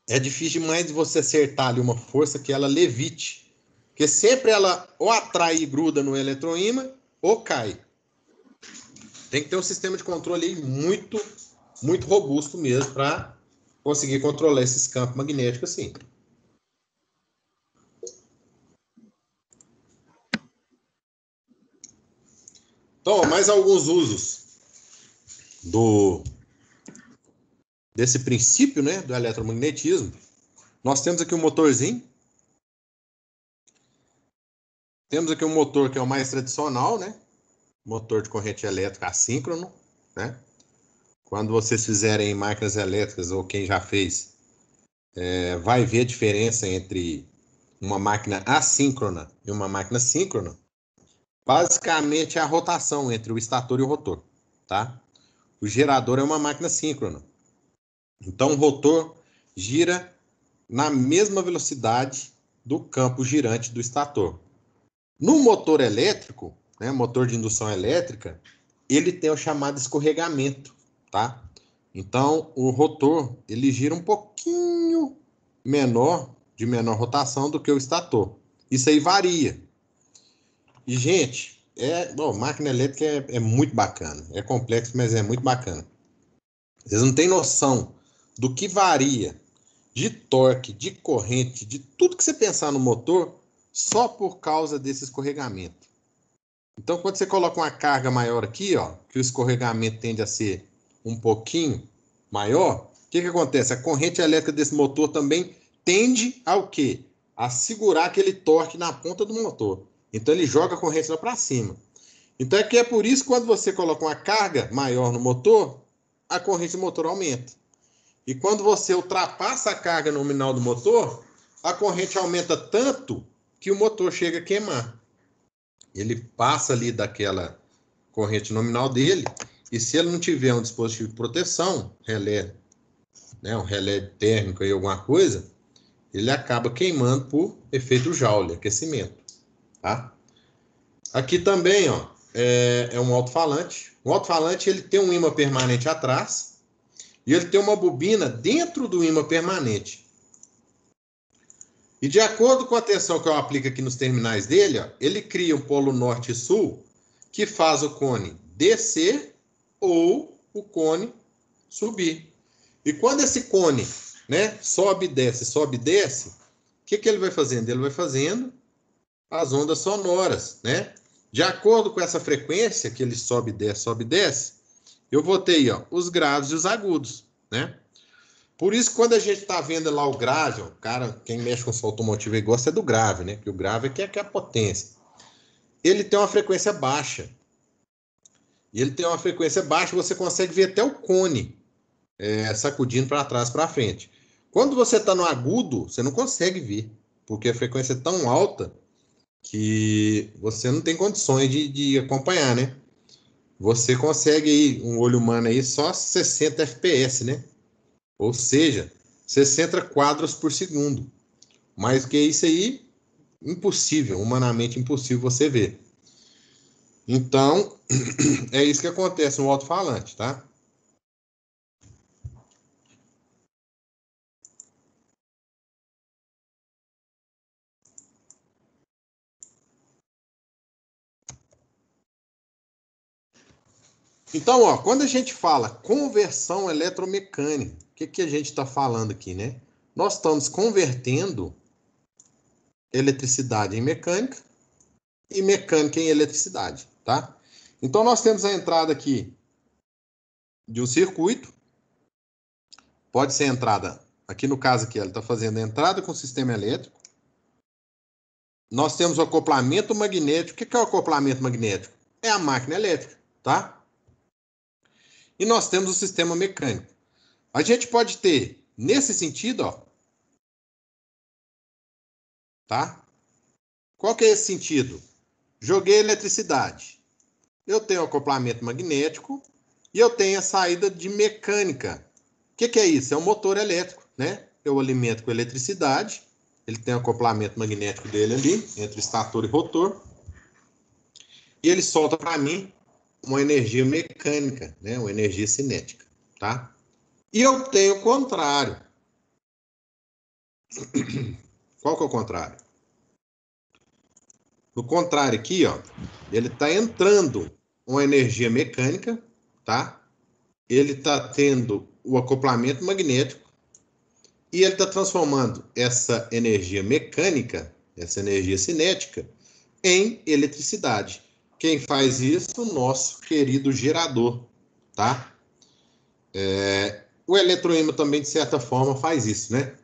é difícil demais de você acertar ali uma força que ela levite. Porque sempre ela ou atrai e gruda no eletroímã ou cai. Tem que ter um sistema de controle aí muito, muito robusto mesmo para conseguir controlar esses campos magnéticos assim. Então, mais alguns usos desse princípio, né, do eletromagnetismo. Nós temos aqui um motorzinho. Temos aqui um motor que é o mais tradicional, né? Motor de corrente elétrica assíncrono, né? Quando vocês fizerem máquinas elétricas, ou quem já fez, vai ver a diferença entre uma máquina assíncrona e uma máquina síncrona, basicamente é a rotação entre o estator e o rotor, tá? O gerador é uma máquina síncrona. Então, o rotor gira na mesma velocidade do campo girante do estator. No motor elétrico, né, motor de indução elétrica, ele tem o chamado escorregamento, tá? Então, o rotor, ele gira um pouquinho menor, de menor rotação do que o estator. Isso aí varia. E, gente, máquina elétrica é muito bacana. É complexo, mas é muito bacana. Vocês não têm noção do que varia de torque, de corrente, de tudo que você pensar no motor, só por causa desse escorregamento. Então, quando você coloca uma carga maior aqui, ó, que o escorregamento tende a ser um pouquinho maior, o que acontece? A corrente elétrica desse motor também tende ao quê? A segurar aquele torque na ponta do motor. Então, ele joga a corrente lá para cima. Então, é por isso que quando você coloca uma carga maior no motor, a corrente do motor aumenta. E quando você ultrapassa a carga nominal do motor, a corrente aumenta tanto que o motor chega a queimar. Ele passa ali daquela corrente nominal dele, e se ele não tiver um dispositivo de proteção, relé, né, um relé térmico aí, alguma coisa, ele acaba queimando por efeito Joule, aquecimento. Tá? Aqui também, ó, é um alto-falante. O alto-falante ele tem um ímã permanente atrás e ele tem uma bobina dentro do ímã permanente. E de acordo com a tensão que eu aplico aqui nos terminais dele, ó, ele cria um polo norte e sul que faz o cone descer ou o cone subir. E quando esse cone, né, sobe e desce, o que ele vai fazendo? Ele vai fazendo as ondas sonoras, né? De acordo com essa frequência que ele sobe e desce, eu vou ter aí, ó, os graves e os agudos, né? Por isso, quando a gente está vendo lá o grave, ó, cara, quem mexe com som automotivo aí gosta é do grave, né? Porque o grave é a potência. Ele tem uma frequência baixa. E ele tem uma frequência baixa, você consegue ver até o cone sacudindo para trás, para frente. Quando você está no agudo, você não consegue ver, porque a frequência é tão alta que você não tem condições de acompanhar, né? Você consegue aí, um olho humano aí, só 60 FPS, né? Ou seja, 60 quadros por segundo. Mais que isso aí, impossível, humanamente impossível você ver. Então, é isso que acontece no alto-falante, tá? Então, ó, quando a gente fala conversão eletromecânica, o que a gente está falando aqui, né? Nós estamos convertendo eletricidade em mecânica e mecânica em eletricidade, tá? Então, nós temos a entrada aqui de um circuito. Pode ser a entrada, aqui no caso aqui, ela está fazendo a entrada com o sistema elétrico. Nós temos o acoplamento magnético. O que é o acoplamento magnético? É a máquina elétrica, tá? E nós temos o sistema mecânico. A gente pode ter, nesse sentido, ó, tá? Qual que é esse sentido? Joguei eletricidade. Eu tenho o acoplamento magnético e eu tenho a saída de mecânica. O que é isso? É um motor elétrico, né? Eu alimento com eletricidade. Ele tem o acoplamento magnético dele ali, entre estator e rotor. E ele solta para mim uma energia mecânica, né? Uma energia cinética, tá? E eu tenho o contrário. Qual que é o contrário? No contrário aqui, ó, ele está entrando uma energia mecânica, tá? Ele está tendo o acoplamento magnético e ele está transformando essa energia mecânica, essa energia cinética, em eletricidade. Quem faz isso? O nosso querido gerador, tá? O eletroímã também, de certa forma, faz isso, né?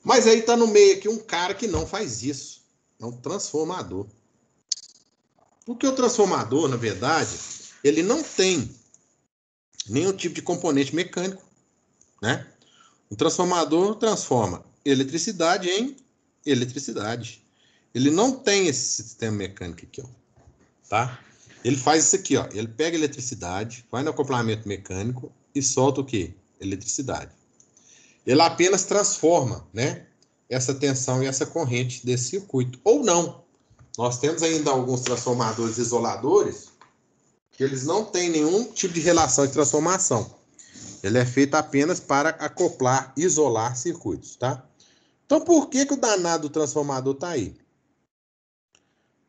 Mas aí está no meio aqui um cara que não faz isso. É um transformador. Porque o transformador, na verdade, ele não tem nenhum tipo de componente mecânico, né? O transformador transforma eletricidade em eletricidade. Ele não tem esse sistema mecânico aqui, ó, tá? Ele faz isso aqui, ó. Ele pega eletricidade, vai no acoplamento mecânico e solta o quê? Eletricidade. Ele apenas transforma, né, essa tensão e essa corrente desse circuito. Ou não. Nós temos ainda alguns transformadores isoladores que eles não têm nenhum tipo de relação de transformação. Ele é feito apenas para acoplar, isolar circuitos, tá? Então, por que o danado do transformador está aí?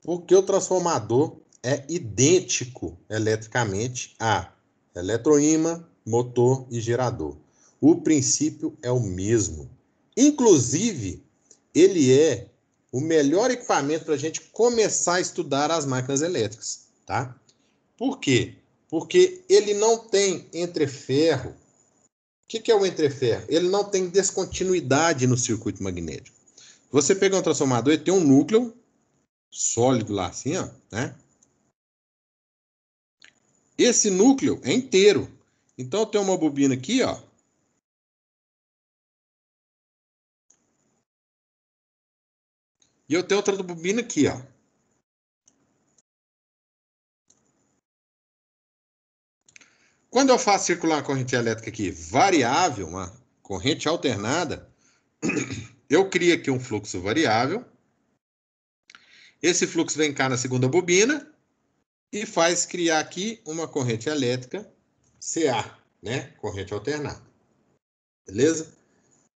Porque o transformador é idêntico eletricamente a eletroímã, motor e gerador. O princípio é o mesmo. Inclusive, ele é o melhor equipamento para a gente começar a estudar as máquinas elétricas, tá? Por quê? Porque ele não tem entreferro. O que é o entreferro? Ele não tem descontinuidade no circuito magnético. Você pega um transformador, ele tem um núcleo sólido lá assim, ó, né? Esse núcleo é inteiro. Então, eu tenho uma bobina aqui, ó. E eu tenho outra bobina aqui, ó. Quando eu faço circular uma corrente elétrica aqui variável, uma corrente alternada, eu crio aqui um fluxo variável. Esse fluxo vem cá na segunda bobina e faz criar aqui uma corrente elétrica CA, né? Corrente alternada. Beleza?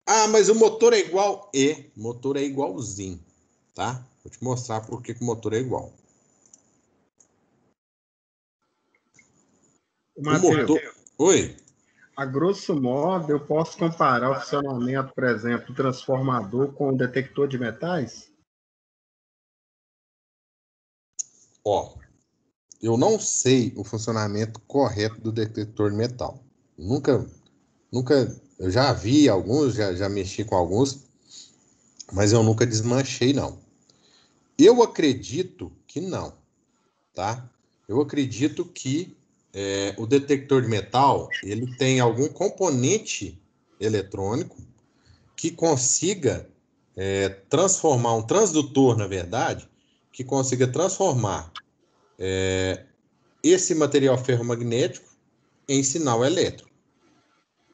Ah, mas o motor é igual? O motor é igualzinho, tá? Vou te mostrar por que o motor é igual. Matheus, Oi? a grosso modo, eu posso comparar o funcionamento, por exemplo, do transformador com o detector de metais? Ó, eu não sei o funcionamento correto do detector de metal. Nunca, eu já vi alguns, já mexi com alguns, mas eu nunca desmanchei, não. Eu acredito que não, tá? Eu acredito que o detector de metal, ele tem algum componente eletrônico que consiga transformar, um transdutor, na verdade, que consiga transformar esse material ferromagnético em sinal elétrico.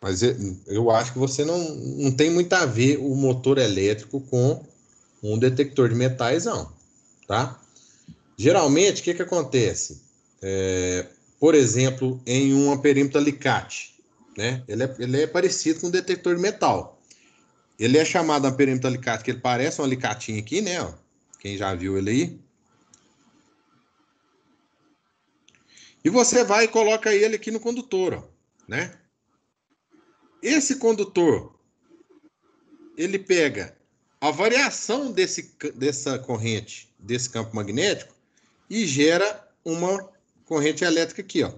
Mas eu acho que você não tem muito a ver o motor elétrico com um detector de metais, não, tá? Geralmente, o que acontece? Por exemplo, em um amperímetro alicate, né? Ele é parecido com um detector de metal. Ele é chamado amperímetro alicate, que ele parece um alicatinho aqui, né? Ó, quem já viu ele aí. E você vai e coloca ele aqui no condutor, ó, né? Esse condutor, ele pega a variação dessa corrente, desse campo magnético, e gera uma corrente elétrica aqui, ó.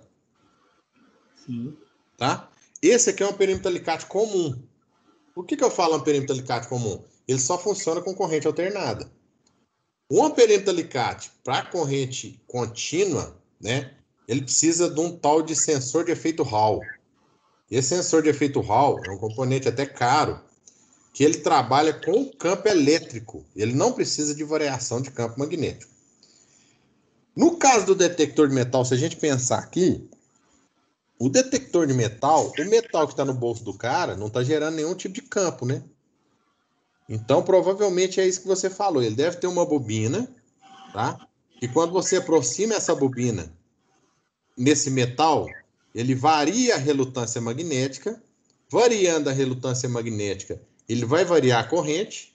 Sim. Tá? Esse aqui é um amperímetro alicate comum. Por que eu falo amperímetro alicate comum? Ele só funciona com corrente alternada. Um amperímetro alicate para corrente contínua, né? Ele precisa de um tal de sensor de efeito Hall. Esse sensor de efeito Hall é um componente até caro, que ele trabalha com o campo elétrico. Ele não precisa de variação de campo magnético. No caso do detector de metal, se a gente pensar aqui, o detector de metal, o metal que está no bolso do cara, não está gerando nenhum tipo de campo, né? Então, provavelmente é isso que você falou. Ele deve ter uma bobina, tá? E quando você aproxima essa bobina nesse metal, ele varia a relutância magnética. Variando a relutância magnética, ele vai variar a corrente.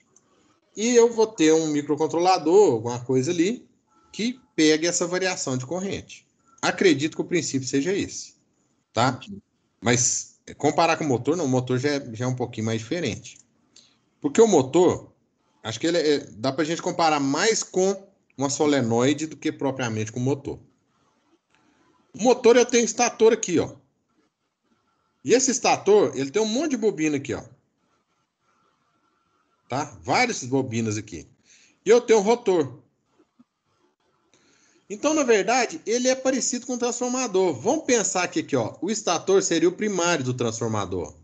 E eu vou ter um microcontrolador, alguma coisa ali, que pegue essa variação de corrente. Acredito que o princípio seja esse, tá? Mas comparar com o motor, não, o motor já é um pouquinho mais diferente. Porque o motor, acho que dá para a gente comparar mais com uma solenoide do que propriamente com o motor. O motor, eu tenho estator aqui, ó. E esse estator, ele tem um monte de bobina aqui, ó. Tá? Várias bobinas aqui. E eu tenho um rotor. Então, na verdade, ele é parecido com o transformador. Vamos pensar aqui, ó. O estator seria o primário do transformador.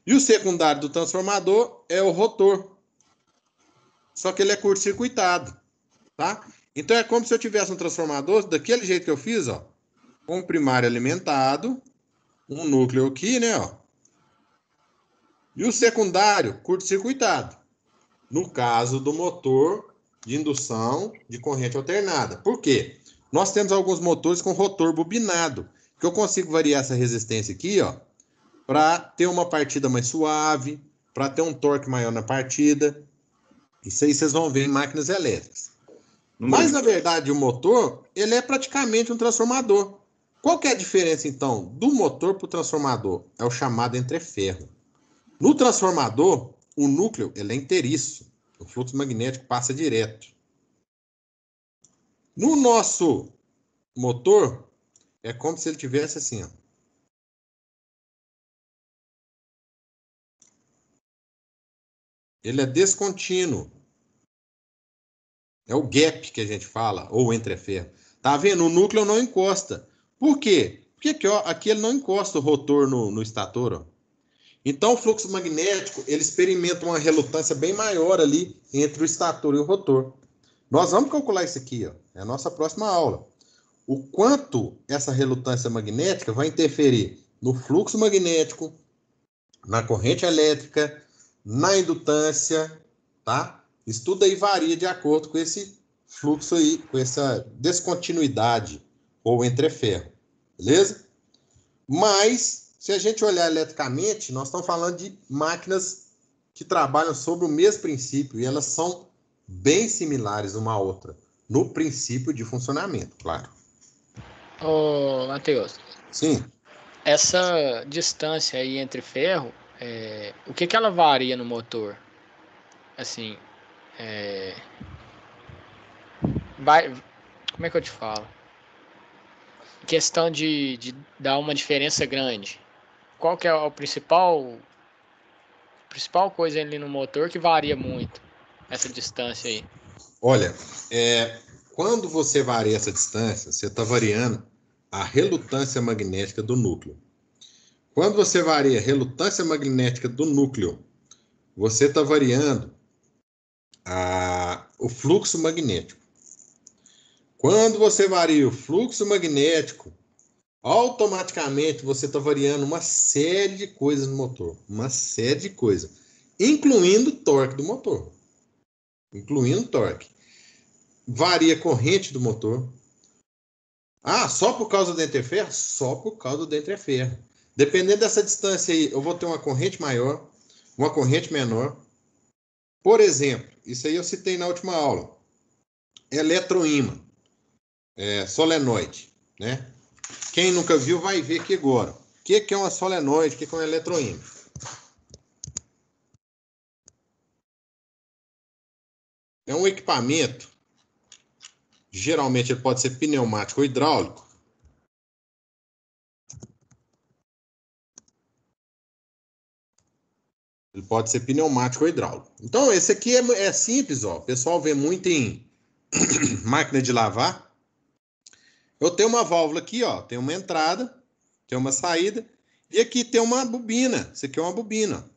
E o secundário do transformador é o rotor. Só que ele é curto-circuitado, tá? Então é como se eu tivesse um transformador daquele jeito que eu fiz, ó, com o primário alimentado, um núcleo aqui, né, ó. E o secundário curto-circuitado. No caso do motor de indução de corrente alternada. Por quê? Nós temos alguns motores com rotor bobinado, que eu consigo variar essa resistência aqui, ó, para ter uma partida mais suave, para ter um torque maior na partida. Isso aí vocês vão ver em máquinas elétricas. Mas, na verdade, o motor, ele é praticamente um transformador. Qual que é a diferença, então, do motor para o transformador? É o chamado entreferro. No transformador, o núcleo ele é inteiriço. O fluxo magnético passa direto. No nosso motor, é como se ele tivesse assim, ó. Ele é descontínuo. É o gap que a gente fala, ou entreferro. Tá vendo? O núcleo não encosta. Por quê? Porque aqui, ó, aqui ele não encosta o rotor no estator, ó. Então, o fluxo magnético, ele experimenta uma relutância bem maior ali entre o estator e o rotor. Nós vamos calcular isso aqui, ó. É a nossa próxima aula. O quanto essa relutância magnética vai interferir no fluxo magnético, na corrente elétrica, na indutância, tá? Isso tudo aí varia de acordo com esse fluxo aí, com essa descontinuidade ou entreferro, beleza? Mas, se a gente olhar eletricamente, nós estamos falando de máquinas que trabalham sobre o mesmo princípio e elas são bem similares uma à outra, no princípio de funcionamento, claro. Ô, Matheus. Sim. Essa distância aí entre ferro, o que ela varia no motor? Assim, como é que eu te falo? Questão de dar uma diferença grande. Qual que é a principal coisa ali no motor que varia muito essa distância aí? Olha, quando você varia essa distância, você está variando a relutância magnética do núcleo. Quando você varia a relutância magnética do núcleo, você está variando o fluxo magnético. Quando você varia o fluxo magnético, automaticamente você está variando uma série de coisas no motor. Uma série de coisas. Incluindo o torque do motor. Incluindo o torque. Varia a corrente do motor. Ah, só por causa do entreferro? Só por causa do entreferro. Dependendo dessa distância aí, eu vou ter uma corrente maior, uma corrente menor. Por exemplo, isso aí eu citei na última aula. Eletroímã. Solenoide, né? Quem nunca viu vai ver aqui agora. O que é uma solenoide? O que é uma eletroímã? É um equipamento, geralmente ele pode ser pneumático ou hidráulico. Ele pode ser pneumático ou hidráulico. Então, esse aqui é simples, ó. O pessoal vê muito em máquina de lavar. Eu tenho uma válvula aqui, ó. Tem uma entrada, tem uma saída. E aqui tem uma bobina. Isso aqui é uma bobina.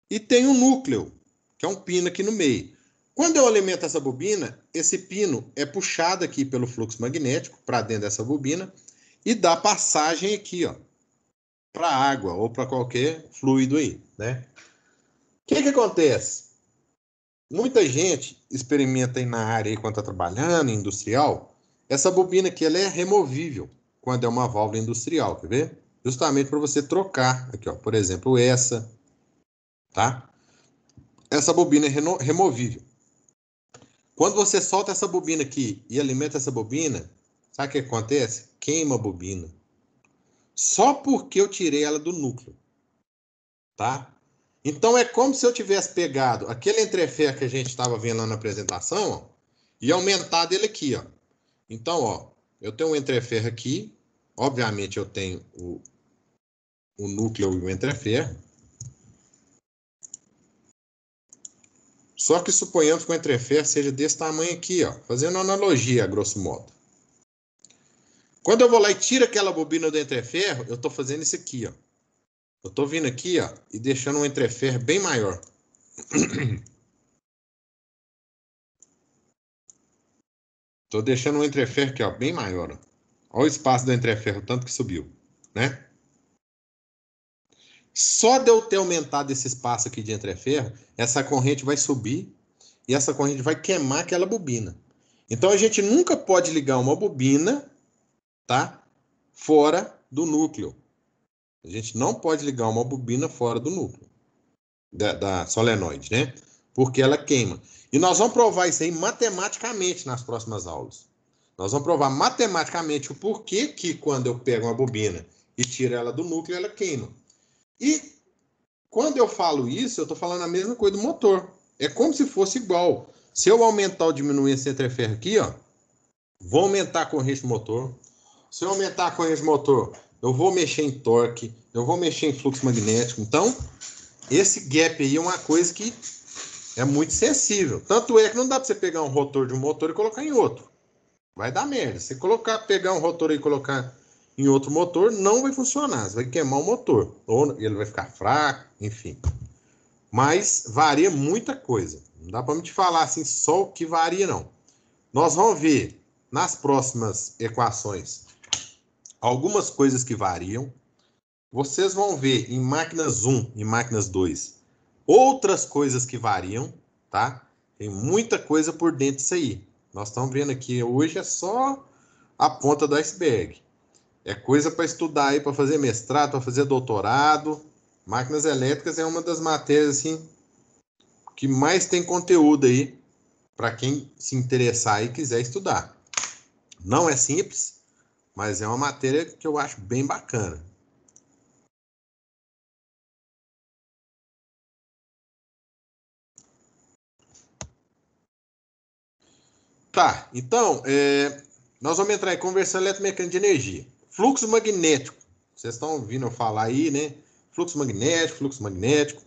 E tem um núcleo, que é um pino aqui no meio. Quando eu alimento essa bobina, esse pino é puxado aqui pelo fluxo magnético para dentro dessa bobina e dá passagem aqui, ó, para água ou para qualquer fluido aí, né? O que acontece? Muita gente experimenta aí na área aí quando está trabalhando, industrial. Essa bobina aqui ela é removível quando é uma válvula industrial, quer ver? Justamente para você trocar aqui, ó, por exemplo, essa, tá? Essa bobina é removível. Quando você solta essa bobina aqui e alimenta essa bobina, sabe o que acontece? Queima a bobina. Só porque eu tirei ela do núcleo, tá? Então é como se eu tivesse pegado aquele entreferro que a gente estava vendo lá na apresentação, ó, e aumentado ele aqui, ó. Então, ó, eu tenho um entreferro aqui, obviamente eu tenho o núcleo e o entreferro. Só que suponhamos que o entreferro seja desse tamanho aqui, ó, fazendo uma analogia, a grosso modo. Quando eu vou lá e tiro aquela bobina do entreferro, eu estou fazendo isso aqui, ó. Eu estou vindo aqui, ó, e deixando um entreferro bem maior. Estou deixando um entreferro aqui, ó, bem maior. Ó. Olha o espaço do entreferro, tanto que subiu, né? Só de eu ter aumentado esse espaço aqui de entreferro, essa corrente vai subir e essa corrente vai queimar aquela bobina. Então, a gente nunca pode ligar uma bobina, tá? Fora do núcleo. A gente não pode ligar uma bobina fora do núcleo da solenoide, né? Porque ela queima. E nós vamos provar isso aí matematicamente nas próximas aulas. Nós vamos provar matematicamente o porquê que quando eu pego uma bobina e tiro ela do núcleo, ela queima. E quando eu falo isso, eu estou falando a mesma coisa do motor. É como se fosse igual. Se eu aumentar ou diminuir esse entreferro aqui, ó, vou aumentar a corrente do motor. Se eu aumentar a corrente do motor, eu vou mexer em torque, eu vou mexer em fluxo magnético. Então, esse gap aí é uma coisa que é muito sensível. Tanto é que não dá para você pegar um rotor de um motor e colocar em outro. Vai dar merda. Se pegar um rotor e colocar em outro motor, não vai funcionar. Você vai queimar o motor. Ou ele vai ficar fraco, enfim. Mas varia muita coisa. Não dá para me te falar assim só o que varia, não. Nós vamos ver nas próximas equações algumas coisas que variam. Vocês vão ver em máquinas 1 e máquinas 2 outras coisas que variam, tá? Tem muita coisa por dentro disso aí. Nós estamos vendo aqui hoje é só a ponta do iceberg. É coisa para estudar aí, para fazer mestrado, para fazer doutorado. Máquinas elétricas é uma das matérias assim que mais tem conteúdo aí para quem se interessar e quiser estudar. Não é simples, mas é uma matéria que eu acho bem bacana. Tá, então, nós vamos entrar em conversão eletromecânica de energia. Fluxo magnético. Vocês estão ouvindo eu falar aí, né? Fluxo magnético, fluxo magnético.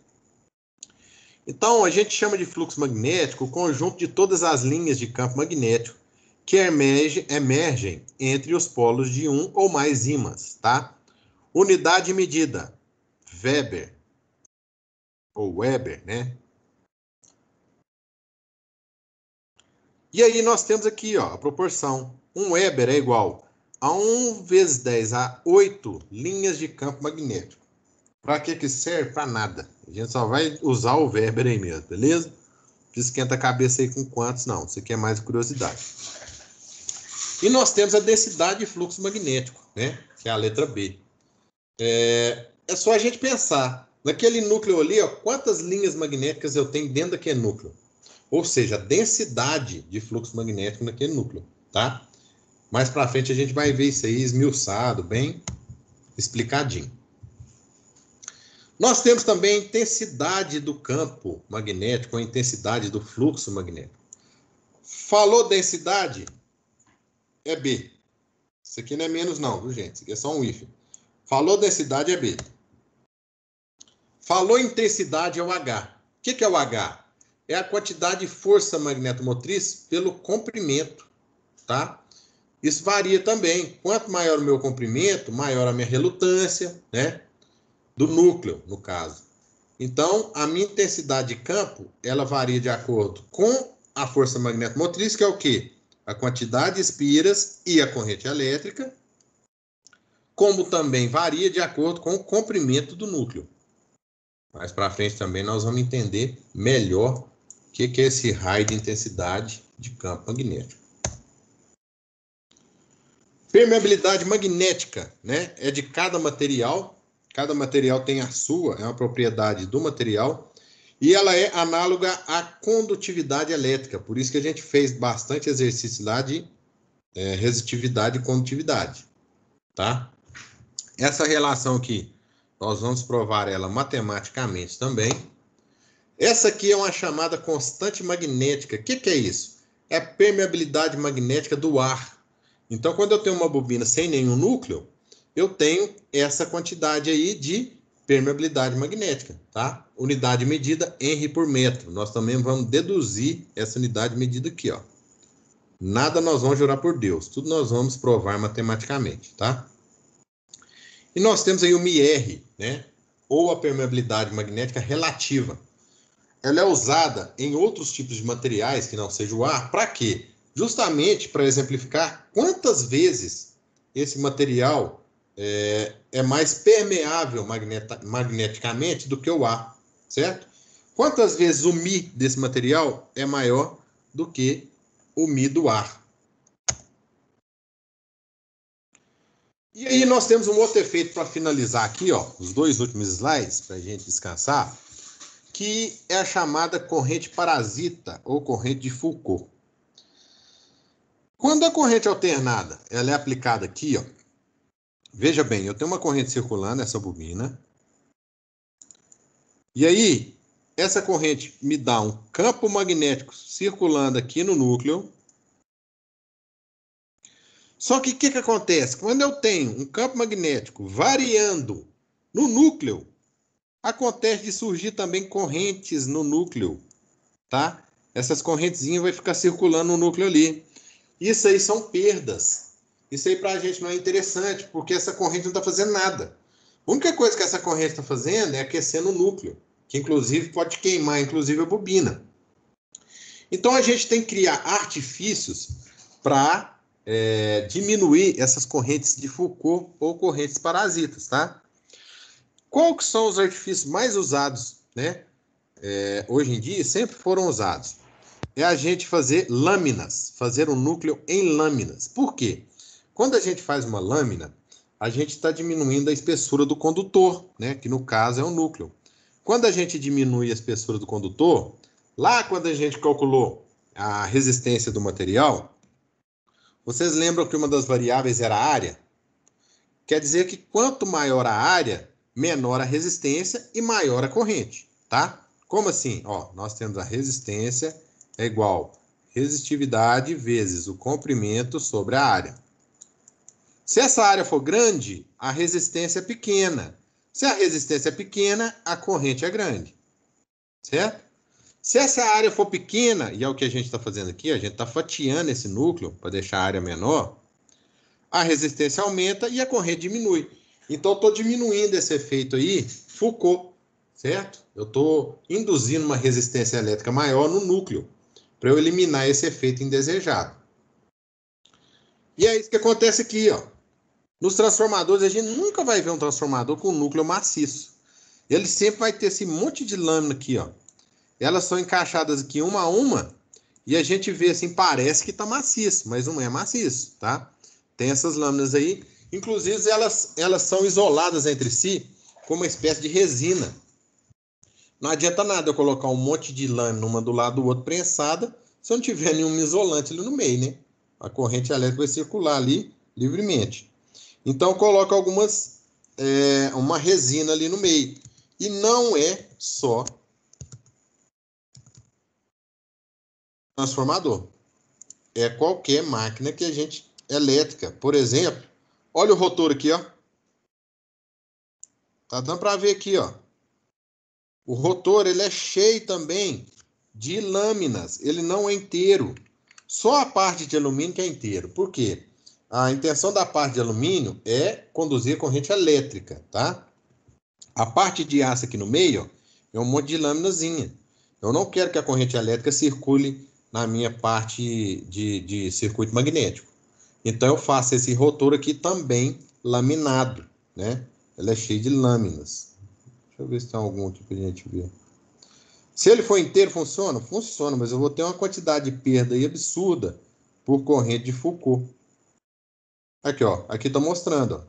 Então, a gente chama de fluxo magnético o conjunto de todas as linhas de campo magnético que emergem entre os polos de um ou mais ímãs, tá? Unidade de medida, Weber, ou Weber, né? E aí nós temos aqui, ó, a proporção. 1 Weber é igual a 1 vezes 10 a 8 linhas de campo magnético. Para que serve? Para nada. A gente só vai usar o Weber aí mesmo, beleza? Não esquenta a cabeça aí com quantos, não. Isso aqui é mais curiosidade. E nós temos a densidade de fluxo magnético, né? Que é a letra B. É só a gente pensar. Naquele núcleo ali, ó, quantas linhas magnéticas eu tenho dentro daquele núcleo? Ou seja, a densidade de fluxo magnético naquele núcleo, tá? Mais para frente a gente vai ver isso aí esmiuçado, bem explicadinho. Nós temos também a intensidade do campo magnético, a intensidade do fluxo magnético. Falou densidade, é B. Isso aqui não é menos não, viu, gente? Isso aqui é só um hífen. Falou densidade, é B. Falou intensidade, é o H. O que é o H? É a quantidade de força magnetomotriz pelo comprimento, tá? Isso varia também. Quanto maior o meu comprimento, maior a minha relutância, né? Do núcleo, no caso. Então, a minha intensidade de campo, ela varia de acordo com a força magnetomotriz, que é o quê? A quantidade de espiras e a corrente elétrica, como também varia de acordo com o comprimento do núcleo. Mais para frente também nós vamos entender melhor o que é esse raio de intensidade de campo magnético. Permeabilidade magnética, né? É de cada material. Cada material tem a sua, é uma propriedade do material. E ela é análoga à condutividade elétrica. Por isso que a gente fez bastante exercício lá de resistividade e condutividade. Tá? Essa relação aqui, nós vamos provar ela matematicamente também. Essa aqui é uma chamada constante magnética. O que é isso? É a permeabilidade magnética do ar. Então, quando eu tenho uma bobina sem nenhum núcleo, eu tenho essa quantidade aí de permeabilidade magnética, tá? Unidade medida Henry por metro. Nós também vamos deduzir essa unidade medida aqui, ó. Nada nós vamos jurar por Deus. Tudo nós vamos provar matematicamente, tá? E nós temos aí o MIR, né? ou a permeabilidade magnética relativa. Ela é usada em outros tipos de materiais que não seja o ar. Para quê? Justamente para exemplificar quantas vezes esse material é mais permeável magneticamente do que o ar, certo? Quantas vezes o Mi desse material é maior do que o Mi do ar? E aí nós temos um outro efeito para finalizar aqui, ó, os 2 últimos slides, para a gente descansar, que é a chamada corrente parasita ou corrente de Foucault. Quando a corrente alternada ela é aplicada aqui, ó, veja bem, eu tenho uma corrente circulando, essa bobina, e aí essa corrente me dá um campo magnético circulando aqui no núcleo. Só que o que acontece? Quando eu tenho um campo magnético variando no núcleo, acontece de surgir também correntes no núcleo, tá? Essas correntezinhas vão ficar circulando no núcleo ali. Isso aí são perdas. Isso aí para a gente não é interessante, porque essa corrente não está fazendo nada. A única coisa que essa corrente está fazendo é aquecendo o núcleo, que inclusive pode queimar, inclusive a bobina. Então a gente tem que criar artifícios para diminuir essas correntes de Foucault ou correntes parasitas, tá? Qual que são os artifícios mais usados, né? Hoje em dia, sempre foram usados. É a gente fazer lâminas, fazer um núcleo em lâminas. Por quê? Quando a gente faz uma lâmina, a gente está diminuindo a espessura do condutor, né? Que no caso é o núcleo. Quando a gente diminui a espessura do condutor, lá quando a gente calculou a resistência do material, vocês lembram que uma das variáveis era a área? Quer dizer que quanto maior a área, menor a resistência e maior a corrente, tá? Como assim? Ó, nós temos a resistência é igual resistividade vezes o comprimento sobre a área. Se essa área for grande, a resistência é pequena. Se a resistência é pequena, a corrente é grande, certo? Se essa área for pequena, e é o que a gente está fazendo aqui, a gente está fatiando esse núcleo para deixar a área menor, a resistência aumenta e a corrente diminui. Então, eu estou diminuindo esse efeito aí, Foucault, certo? Eu estou induzindo uma resistência elétrica maior no núcleo, para eu eliminar esse efeito indesejado. E é isso que acontece aqui, ó. Nos transformadores, a gente nunca vai ver um transformador com núcleo maciço. Ele sempre vai ter esse monte de lâmina aqui, ó. Elas são encaixadas aqui uma a uma, e a gente vê assim, parece que está maciço, mas não é maciço, tá? Tem essas lâminas aí, inclusive elas são isoladas entre si com uma espécie de resina. Não adianta nada eu colocar um monte de lâmina uma do lado do outro prensada, se eu não tiver nenhum isolante ali no meio, né? A corrente elétrica vai circular ali livremente. Então eu coloco uma resina ali no meio. E não é só transformador. É qualquer máquina que a gente elétrica. Por exemplo, olha o rotor aqui, ó. Tá dando para ver aqui, ó. O rotor, ele é cheio também de lâminas. Ele não é inteiro. Só a parte de alumínio que é inteiro. Por quê? A intenção da parte de alumínio é conduzir corrente elétrica, tá? A parte de aço aqui no meio, ó, é um monte de lâminazinha. Eu não quero que a corrente elétrica circule na minha parte de circuito magnético. Então, eu faço esse rotor aqui também laminado, né? Ele é cheio de lâminas. Deixa eu ver se tem algum aqui pra gente ver. Se ele for inteiro, funciona? Funciona, mas eu vou ter uma quantidade de perda aí absurda por corrente de Foucault. Aqui, ó. Aqui tá mostrando, ó.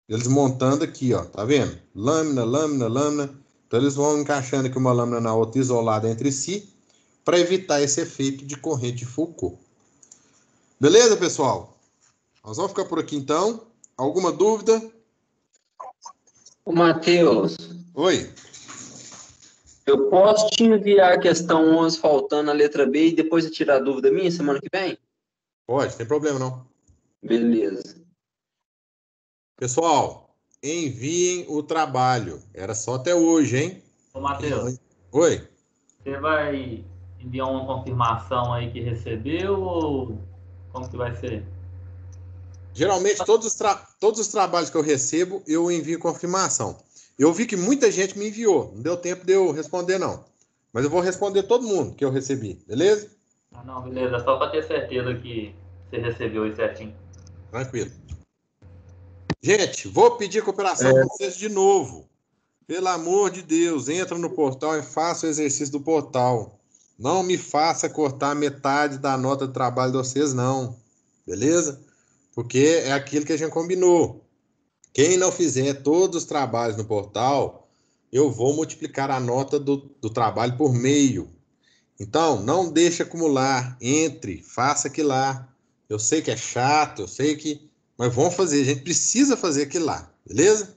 Eles montando aqui, ó. Tá vendo? Lâmina, lâmina, lâmina. Então, eles vão encaixando aqui uma lâmina na outra isolada entre si para evitar esse efeito de corrente de Foucault. Beleza, pessoal? Nós vamos ficar por aqui, então. Alguma dúvida? Ô, Matheus. Oi. Eu posso te enviar a questão 11 faltando a letra B e depois você tirar a dúvida minha semana que vem? Pode, não tem problema não. Beleza. Pessoal, enviem o trabalho. Era só até hoje, hein? Ô, Matheus. Oi. Você vai enviar uma confirmação aí que recebeu ou como que vai ser? Geralmente, todos os trabalhos que eu recebo, eu envio confirmação. Eu vi que muita gente me enviou. Não deu tempo de eu responder, não. Mas eu vou responder todo mundo que eu recebi, beleza? Ah, não, beleza. Só para ter certeza que você recebeu aí certinho. Tranquilo. Gente, vou pedir cooperação para vocês de novo. Pelo amor de Deus, entra no portal e faça o exercício do portal. Não me faça cortar metade da nota de trabalho de vocês, não. Beleza? Porque é aquilo que a gente combinou. Quem não fizer todos os trabalhos no portal, eu vou multiplicar a nota do trabalho por meio. Então, não deixe acumular. Entre, faça aquilo lá. Eu sei que é chato, eu sei que... Mas vamos fazer, a gente precisa fazer aquilo lá. Beleza?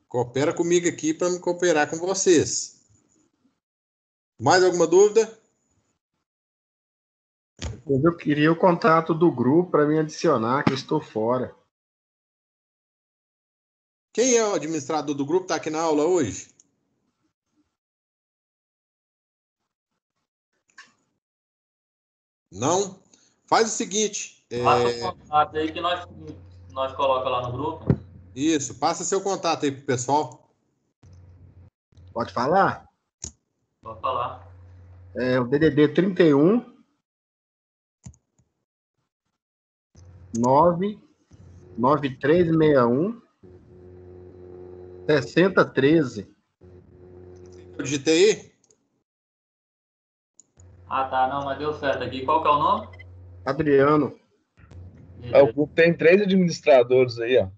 Coopera comigo aqui para me cooperar com vocês. Mais alguma dúvida? Eu queria o contato do grupo para me adicionar, que eu estou fora. Quem é o administrador do grupo? Está aqui na aula hoje? Não? Faz o seguinte. Passa o contato aí que nós colocamos lá no grupo. Isso, passa seu contato aí pro pessoal. Pode falar? Pode falar. É o DDD 31 99361 6013. Eu digitei aí? Ah, tá. Não, mas deu certo aqui. Qual que é o nome? Adriano. O grupo tem 3 administradores aí, ó.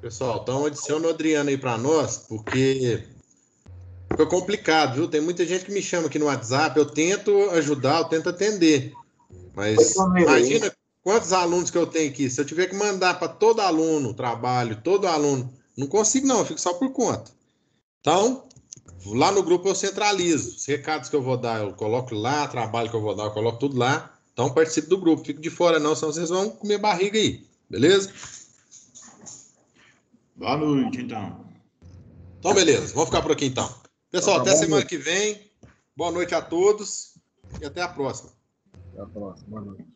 Pessoal, então adiciona o Adriano aí para nós, porque fica complicado, viu? Tem muita gente que me chama aqui no WhatsApp, eu tento ajudar, eu tento atender. Mas imagina quantos alunos que eu tenho aqui. Se eu tiver que mandar para todo aluno trabalho, todo aluno, não consigo não, eu fico só por conta. Então, lá no grupo eu centralizo. Os recados que eu vou dar, eu coloco lá, trabalho que eu vou dar, eu coloco tudo lá. Então, participe do grupo. Fico de fora não, senão vocês vão comer barriga aí. Beleza? Boa noite, então. Então, beleza. Vamos ficar por aqui, então. Pessoal, até semana que vem. Boa noite a todos e até a próxima. Até a próxima. Boa noite.